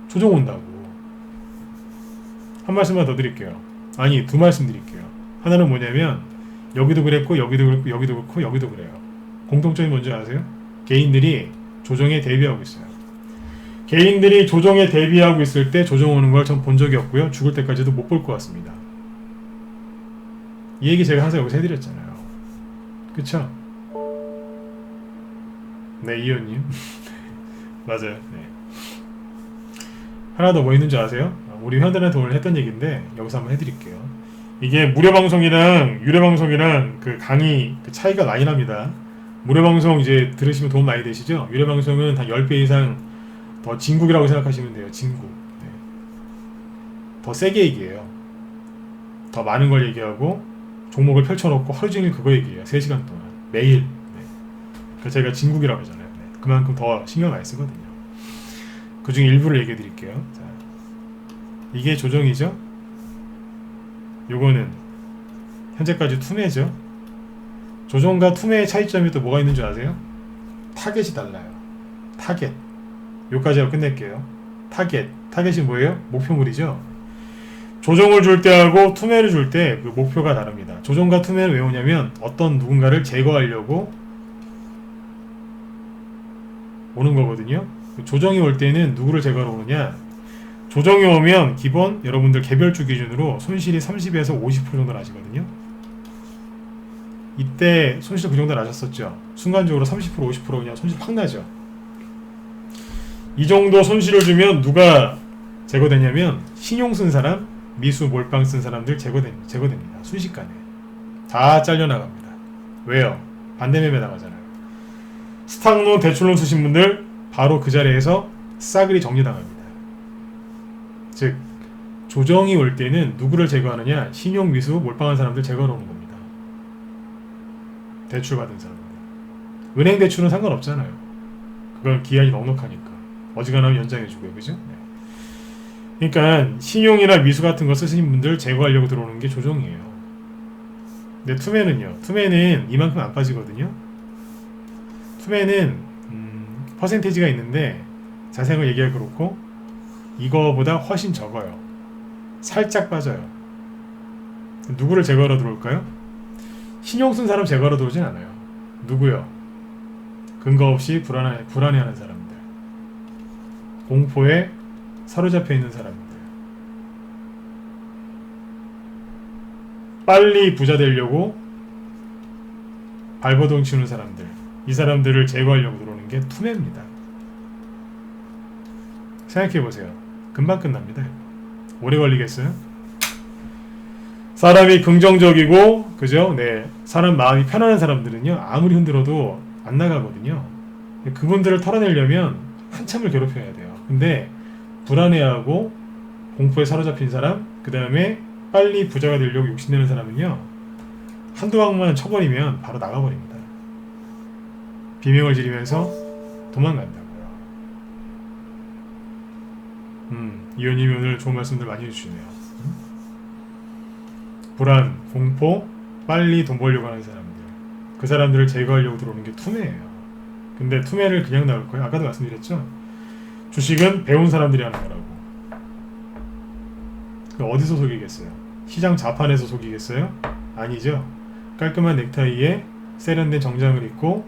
조정 온다고. 한 말씀만 더 드릴게요. 아니, 두 말씀 드릴게요. 하나는 뭐냐면 여기도 그랬고 여기도 그랬고 여기도 그렇고 여기도 그래요. 공통점이 뭔지 아세요? 개인들이 조정에 대비하고 있어요. 개인들이 조정에 대비하고 있을 때 조정 오는 걸 전 본 적이 없고요. 죽을 때까지도 못 볼 것 같습니다. 이 얘기 제가 항상 여기서 해드렸잖아요. 그쵸? 네, 이현님. 맞아요. 네. 하나 더 뭐 있는 줄 아세요? 우리 회원들한테 오늘 했던 얘기인데 여기서 한번 해드릴게요. 이게 무료방송이랑 유료방송이랑 그 강의 그 차이가 많이 납니다. 무료방송 이제 들으시면 도움 많이 되시죠? 유료방송은 한 10배 이상 더 진국이라고 생각하시면 돼요. 진국. 네. 더 세게 얘기해요. 더 많은 걸 얘기하고 종목을 펼쳐놓고 하루 종일 그거 얘기해요. 3시간 동안. 매일. 네. 그래서 제가 진국이라고 하잖아요. 네. 그만큼 더 신경 많이 쓰거든요. 그 중에 일부를 얘기해 드릴게요. 자, 이게 조정이죠? 요거는 현재까지 투매죠? 조정과 투매의 차이점이 또 뭐가 있는 줄 아세요? 타겟이 달라요. 타겟. 요까지 하고 끝낼게요. 타겟이 뭐예요? 목표물이죠? 조정을 줄 때하고 투매를 줄 때 그 목표가 다릅니다. 조정과 투매는 왜 오냐면 어떤 누군가를 제거하려고 오는 거거든요. 조정이 올 때는 누구를 제거하러 오느냐? 조정이 오면 기본 여러분들 개별주 기준으로 손실이 30에서 50% 정도 나시거든요. 이때 손실 그 정도 나셨었죠. 순간적으로 30% 50% 그냥 손실 팍 나죠. 이 정도 손실을 주면 누가 제거되냐면 신용 쓴 사람, 미수 몰빵 쓴 사람들 제거됩니다. 순식간에 다 잘려나갑니다. 왜요? 반대매매 나가잖아요. 스탁론 대출론 쓰신 분들 바로 그 자리에서 싸그리 정리당합니다. 즉 조정이 올 때는 누구를 제거하느냐? 신용 미수 몰빵한 사람들 제거하러 오는 겁니다. 대출 받은 사람들. 은행 대출은 상관없잖아요. 그건 기한이 넉넉하니까 어지간하면 연장해주고요. 그죠? 네. 그러니까 신용이나 미수 같은 거 쓰시는 분들 제거하려고 들어오는 게 조정이에요. 근데 투매는요. 투매는 이만큼 안 빠지거든요. 투매는 퍼센테이지가 있는데 자세한 걸 얘기하기 그렇고 이거보다 훨씬 적어요. 살짝 빠져요. 누구를 제거하러 들어올까요? 신용 쓴 사람 제거하러 들어오진 않아요. 누구요? 근거 없이 불안해하는 사람들, 공포에 사로잡혀 있는 사람들, 빨리 부자 되려고 발버둥 치는 사람들, 이 사람들을 제거하려고 들어오는 게 투매입니다. 생각해보세요. 금방 끝납니다. 오래 걸리겠어요? 사람이 긍정적이고 그죠? 네, 사람 마음이 편안한 사람들은요 아무리 흔들어도 안 나가거든요. 그분들을 털어내려면 한참을 괴롭혀야 돼요. 근데 불안해하고 공포에 사로잡힌 사람, 그 다음에 빨리 부자가 되려고 욕심내는 사람은요 한두 방만 쳐버리면 바로 나가버립니다. 비명을 지르면서 도망간다고요. 이현님이 오늘 좋은 말씀들 많이 해주시네요. 불안, 공포, 빨리 돈 벌려고 하는 사람들, 그 사람들을 제거하려고 들어오는 게 투매예요. 근데 투매를 그냥 나올 거예요. 아까도 말씀드렸죠. 주식은 배운 사람들이 하는 거라고. 어디서 속이겠어요? 시장 자판에서 속이겠어요? 아니죠. 깔끔한 넥타이에 세련된 정장을 입고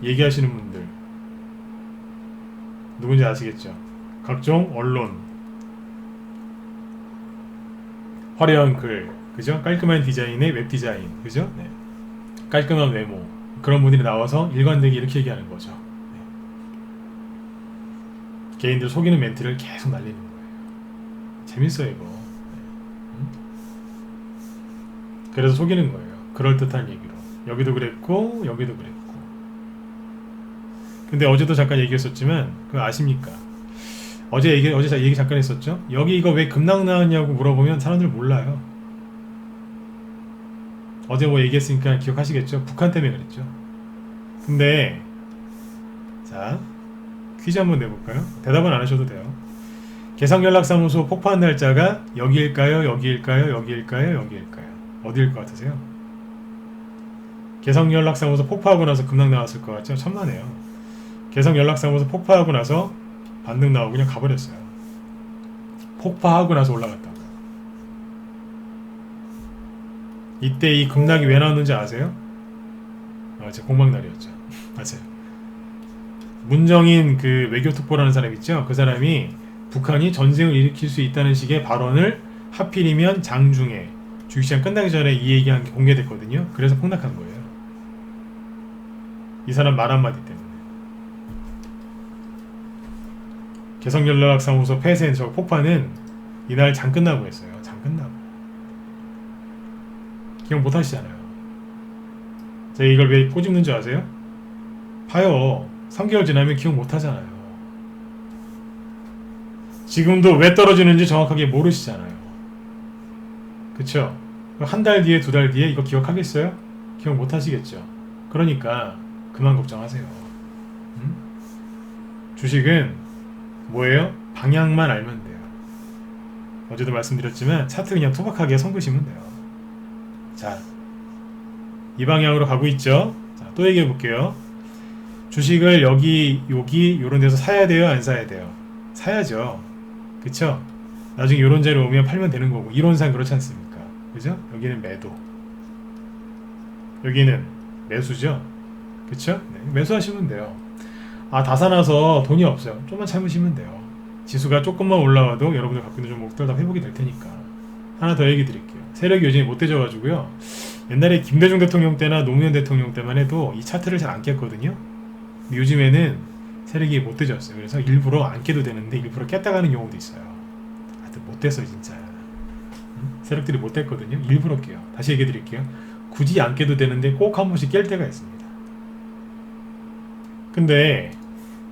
얘기하시는 분들 누군지 아시겠죠? 각종 언론, 화려한 글, 그죠? 깔끔한 디자인의 웹 디자인, 그죠? 네. 깔끔한 외모, 그런 분들이 나와서 일관되게 이렇게 얘기하는 거죠. 네. 개인들 속이는 멘트를 계속 날리는 거예요. 재밌어요 이거. 네. 그래서 속이는 거예요. 그럴듯한 얘기로. 여기도 그랬고 여기도 그랬고. 근데 어제도 잠깐 얘기했었지만 그거 아십니까? 어제 얘기 잠깐 했었죠? 여기 이거 왜 급락 나왔냐고 물어보면 사람들 몰라요. 어제 뭐 얘기했으니까 기억하시겠죠? 북한 때문에 그랬죠. 근데 자 퀴즈 한번 내볼까요? 대답은 안 하셔도 돼요. 개성연락사무소 폭파한 날짜가 여기일까요? 여기일까요? 여기일까요? 여기일까요? 어디일 것 같으세요? 개성연락사무소 폭파하고 나서 급락 나왔을 것 같죠? 천만에요. 개성연락사무소 폭파하고 나서 반등 나오고 그냥 가버렸어요. 폭파하고 나서 올라갔다고. 이때 이 급락이 왜 나왔는지 아세요? 제 공방날이었죠. 맞아요. 문정인 그 외교특보라는 사람 있죠? 그 사람이 북한이 전쟁을 일으킬 수 있다는 식의 발언을 하필이면 장중에 주기시간 끝나기 전에 이 얘기한 게 공개됐거든요. 그래서 폭락한 거예요. 이 사람 말 한마디 때문에. 개성연락사무소 폐쇄 저 폭파는 이날 장 끝나고 했어요. 장 끝나고. 기억 못 하시잖아요. 제가 이걸 왜 꼬집는 줄 아세요? 봐요. 3개월 지나면 기억 못 하잖아요. 지금도 왜 떨어지는지 정확하게 모르시잖아요. 그쵸? 한 달 뒤에, 2달 뒤에 이거 기억하겠어요? 기억 못 하시겠죠? 그러니까 그만 걱정하세요. 주식은 뭐예요? 방향만 알면 돼요. 어제도 말씀드렸지만 차트 그냥 투박하게 손보시면 돼요. 자, 이 방향으로 가고 있죠? 자, 또 얘기해 볼게요. 주식을 여기 요런 데서 사야 돼요? 안 사야 돼요? 사야죠. 그쵸? 나중에 요런 자리 오면 팔면 되는 거고 이론상 그렇지 않습니까? 그죠? 여기는 매도, 여기는 매수죠. 그쵸? 네, 매수하시면 돼요. 아, 다 사놔서 돈이 없어요. 좀만 참으시면 돼요. 지수가 조금만 올라와도 여러분들 갖고 있는 종목들 다 회복이 될 테니까. 하나 더 얘기 드릴게요. 세력이 요즘에 못 되져가지고요. 옛날에 김대중 대통령 때나 노무현 대통령 때만 해도 이 차트를 잘 안 깼거든요. 요즘에는 세력이 못 되졌어요. 그래서 일부러 안 깨도 되는데 일부러 깼다 가는 경우도 있어요. 하여튼 못 됐어요 진짜. 세력들이 못 됐거든요. 일부러 깨요. 다시 얘기해 드릴게요. 굳이 안 깨도 되는데 꼭 한 번씩 깰 때가 있습니다. 근데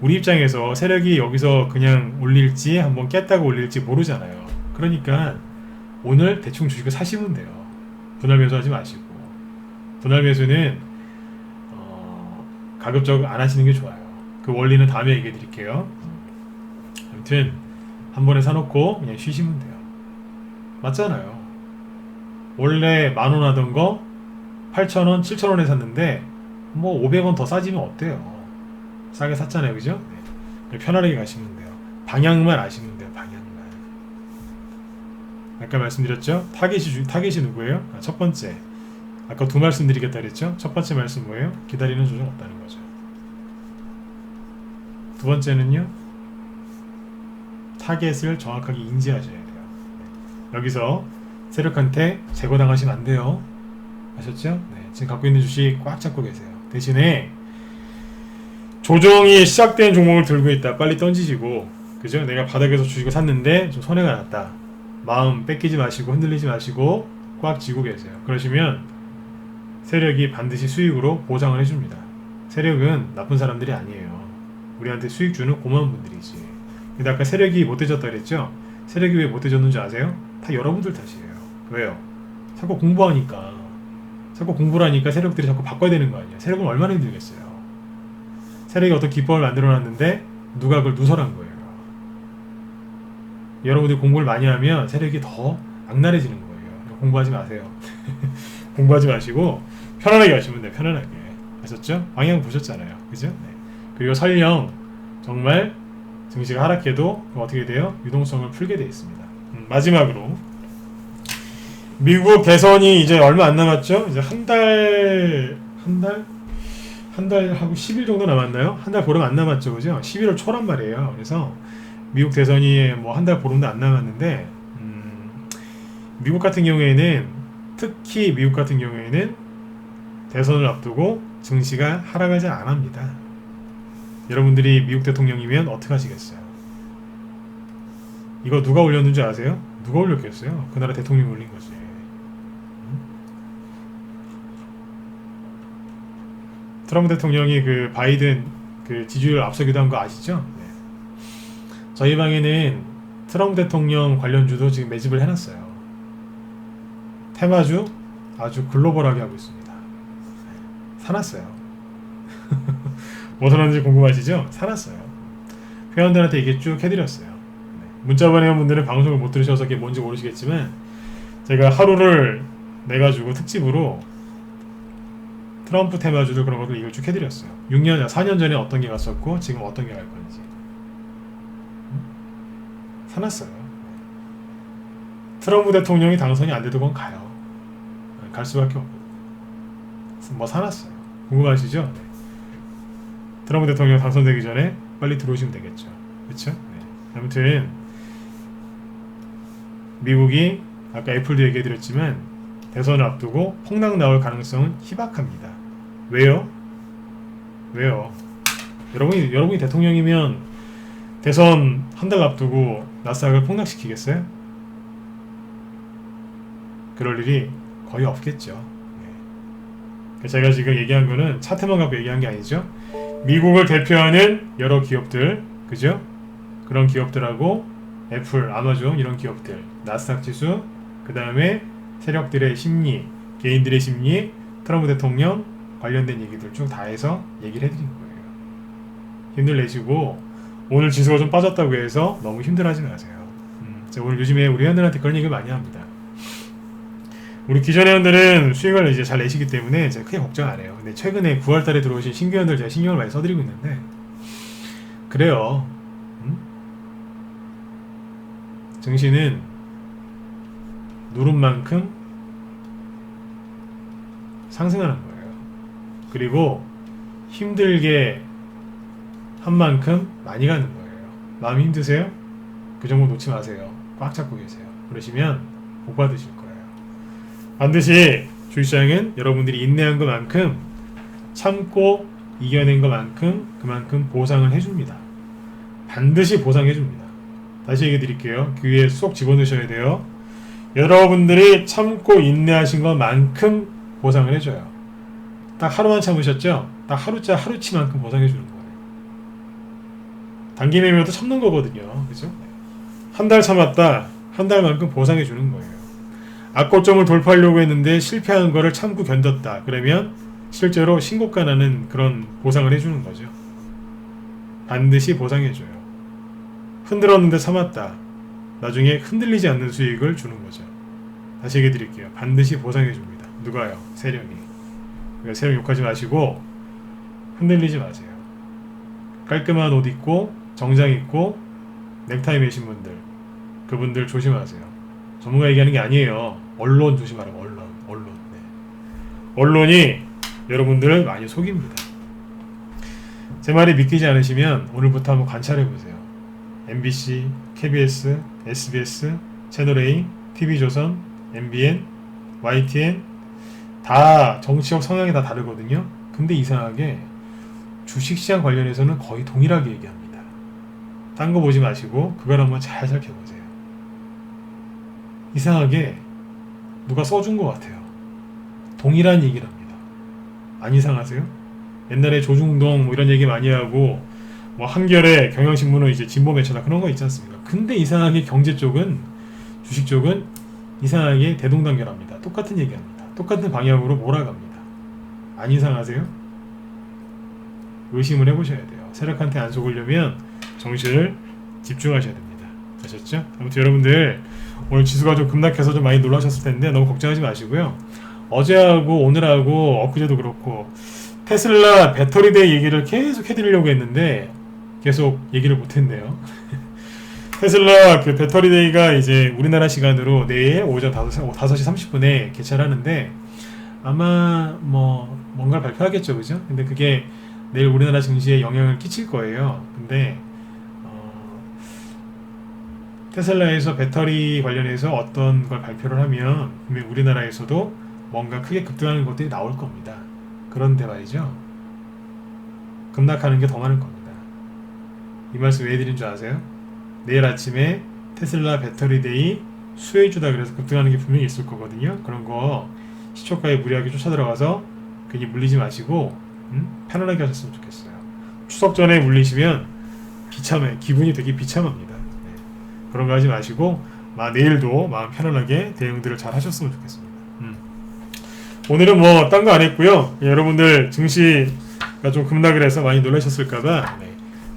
우리 입장에서 세력이 여기서 그냥 올릴지 한번 깼다고 올릴지 모르잖아요. 그러니까 오늘 대충 주식을 사시면 돼요. 분할 매수하지 마시고. 분할 매수는 가급적 안 하시는 게 좋아요. 그 원리는 다음에 얘기해 드릴게요. 아무튼 한 번에 사놓고 그냥 쉬시면 돼요. 맞잖아요. 원래 10,000원 하던 거 8,000원, 7,000원에 샀는데 뭐 500원 더 싸지면 어때요? 싸게 샀잖아요. 그죠? 네. 편안하게 가시면 돼요. 방향만 아시면 돼요. 방향만. 아까 말씀드렸죠? 타겟이 누구예요? 첫 번째. 아까 두 말씀 드리겠다 그랬죠? 첫 번째 말씀 뭐예요? 기다리는 조정 없다는 거죠. 두 번째는요, 타겟을 정확하게 인지하셔야 돼요. 여기서 세력한테 제거당하시면 안 돼요. 아셨죠? 네, 지금 갖고 있는 주식 꽉 잡고 계세요. 대신에 조정이 시작된 종목을 들고 있다. 빨리 던지시고, 그죠? 내가 바닥에서 주식을 샀는데 좀 손해가 났다. 마음 뺏기지 마시고 흔들리지 마시고 꽉 쥐고 계세요. 그러시면 세력이 반드시 수익으로 보장을 해줍니다. 세력은 나쁜 사람들이 아니에요. 우리한테 수익 주는 고마운 분들이지. 근데 아까 세력이 못해졌다 그랬죠? 세력이 왜 못해졌는지 아세요? 다 여러분들 탓이에요. 왜요? 자꾸 공부하니까. 자꾸 공부를 하니까 세력들이 자꾸 바꿔야 되는 거 아니에요. 세력은 얼마나 힘들겠어요. 세력이 어떤 기법을 만들어놨는데 누가 그걸 누설한 거예요. 여러분들이 공부를 많이 하면 세력이 더 악랄해지는 거예요. 공부하지 마세요. 공부하지 마시고 편안하게 하시면 돼요. 편안하게. 아셨죠? 방향 보셨잖아요. 그죠? 네. 그리고 설령 정말 증시가 하락해도 어떻게 돼요? 유동성을 풀게 되어 있습니다. 마지막으로 미국 대선이 이제 얼마 안 남았죠? 이제 한 달 하고 10일 정도 남았나요? 한 달 보름 안 남았죠, 그죠? 11월 초란 말이에요. 그래서 미국 대선이 뭐 한 달 보름도 안 남았는데, 미국 같은 경우에는 특히 미국 같은 경우에는 대선을 앞두고 증시가 하락을 잘 안 합니다. 여러분들이 미국 대통령이면 어떻게 하시겠어요? 이거 누가 올렸는지 아세요? 누가 올렸겠어요? 그 나라 대통령이 올린 거지. 트럼프 대통령이 그 바이든 그 지지율 앞서기도 한 거 아시죠? 네. 저희 방에는 트럼프 대통령 관련주도 지금 매집을 해놨어요. 테마주 아주 글로벌하게 하고 있습니다. 사놨어요. 뭐 사놨는지 궁금하시죠? 사놨어요. 회원들한테 얘기 쭉 해드렸어요. 문자 보내는 분들은 방송을 못 들으셔서 그게 뭔지 모르시겠지만 제가 하루를 내가지고 특집으로 트럼프 테마주들 그런 것들 이걸 쭉 해드렸어요. 4년 전에 어떤 게 갔었고 지금 어떤 게 갈 건지 사놨어요. 트럼프 대통령이 당선이 안 돼도 그건 가요. 갈 수밖에 없고 뭐 사놨어요. 궁금하시죠? 네. 트럼프 대통령 당선되기 전에 빨리 들어오시면 되겠죠. 그렇죠? 네. 아무튼 미국이 아까 애플도 얘기해드렸지만 대선을 앞두고 폭락 나올 가능성은 희박합니다. 왜요? 여러분이 대통령이면 대선 한 달 앞두고 나스닥을 폭락시키겠어요? 그럴 일이 거의 없겠죠. 네. 제가 지금 얘기한 거는 차트만 갖고 얘기한 게 아니죠. 미국을 대표하는 여러 기업들, 그죠? 그런 기업들하고 애플, 아마존 이런 기업들, 나스닥 지수, 그 다음에 세력들의 심리, 개인들의 심리, 트럼프 대통령 관련된 얘기들 쭉 다 해서 얘기를 해드린 거예요. 힘들 내시고 오늘 지수가 좀 빠졌다고 해서 너무 힘들어하지 마세요. 제가 오늘 요즘에 우리 회원들한테 그런 얘기를 많이 합니다. 우리 기존 회원들은 수익을 이제 잘 내시기 때문에 제가 크게 걱정 안 해요. 근데 최근에 9월달에 들어오신 신규 회원들 제가 신경을 많이 써드리고 있는데 그래요. 증시는 누른 만큼 상승하는 거예요. 그리고 힘들게 한 만큼 많이 가는 거예요. 마음 힘드세요? 그 정도 놓지 마세요. 꽉 잡고 계세요. 그러시면 복 받으실 거예요. 반드시 주식시장은 여러분들이 인내한 것만큼 참고 이겨낸 것만큼 그만큼 보상을 해줍니다. 반드시 보상해줍니다. 다시 얘기해 드릴게요. 귀에 쏙 집어넣으셔야 돼요. 여러분들이 참고 인내하신 것만큼 보상을 해줘요. 딱 하루만 참으셨죠? 딱 하루치만큼 보상해주는 거예요. 단기 매매도 참는 거거든요. 그죠? 한 달 참았다. 한 달만큼 보상해주는 거예요. 악고점을 돌파하려고 했는데 실패한 거를 참고 견뎠다. 그러면 실제로 신고가 나는 그런 보상을 해주는 거죠. 반드시 보상해줘요. 흔들었는데 참았다. 나중에 흔들리지 않는 수익을 주는 거죠. 다시 얘기해 드릴게요. 반드시 보상해줍니다. 누가요? 세력이. 그러니까 세력 욕하지 마시고 흔들리지 마세요. 깔끔한 옷 입고 정장 입고 넥타이 매신 분들, 그분들 조심하세요. 전문가 얘기하는 게 아니에요. 언론 조심하라고. 언론. 네. 언론이 여러분들을 많이 속입니다. 제 말이 믿기지 않으시면 오늘부터 한번 관찰해보세요. MBC, KBS, SBS, 채널A, TV조선, MBN, YTN 다 정치적 성향이 다 다르거든요. 근데 이상하게 주식시장 관련해서는 거의 동일하게 얘기합니다. 딴 거 보지 마시고 그걸 한번 잘 살펴보세요. 이상하게 누가 써준 것 같아요. 동일한 얘기를 합니다. 안 이상하세요? 옛날에 조중동 뭐 이런 얘기 많이 하고 뭐 한겨레, 경향신문은 이제 진보 매체다 그런 거 있지 않습니까? 근데 이상하게 경제 쪽은, 주식 쪽은 이상하게 대동단결합니다. 똑같은 얘기합니다. 똑같은 방향으로 몰아갑니다. 안 이상하세요? 의심을 해보셔야 돼요. 세력한테 안 속으려면 정신을 집중하셔야 됩니다. 아셨죠? 아무튼 여러분들 오늘 지수가 좀 급락해서 좀 많이 놀라셨을 텐데 너무 걱정하지 마시고요. 어제하고 오늘하고 엊그제도 그렇고 테슬라 배터리데이 얘기를 계속 해드리려고 했는데 계속 얘기를 못했네요. 테슬라 그 배터리데이가 이제 우리나라 시간으로 내일 오전 5시 30분에 개최를 하는데 아마 뭐 뭔가를 발표하겠죠, 그죠? 근데 그게 내일 우리나라 증시에 영향을 끼칠 거예요. 근데 테슬라에서 배터리 관련해서 어떤 걸 발표를 하면 분명 우리나라에서도 뭔가 크게 급등하는 것들이 나올 겁니다. 그런데 말이죠. 급락하는 게 더 많을 겁니다. 이 말씀 왜 드린 줄 아세요? 내일 아침에 테슬라 배터리데이 수혜주다 그래서 급등하는 게 분명히 있을 거거든요. 그런 거 시초가에 무리하게 쫓아들어가서 괜히 물리지 마시고 편안하게 하셨으면 좋겠어요. 추석 전에 물리시면 기분이 되게 비참합니다. 네. 그런 거 하지 마시고 내일도 마음 편안하게 대응들을 잘 하셨으면 좋겠습니다. 오늘은 뭐 딴 거 안 했고요. 여러분들 증시가 좀 급락을 해서 많이 놀라셨을까봐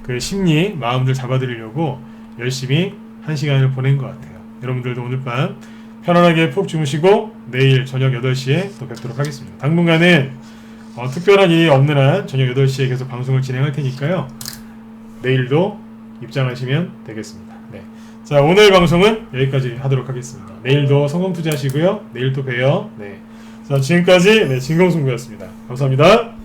그 심리 마음들 잡아드리려고 열심히 한 시간을 보낸 것 같아요. 여러분들도 오늘 밤 편안하게 푹 주무시고 내일 저녁 8시에 또 뵙도록 하겠습니다. 당분간은 특별한 일이 없는 한 저녁 8시에 계속 방송을 진행할 테니까요. 내일도 입장하시면 되겠습니다. 네. 자, 오늘 방송은 여기까지 하도록 하겠습니다. 내일도 성공 투자하시고요. 내일 또 봬요. 네. 자, 지금까지 진검승부였습니다. 감사합니다.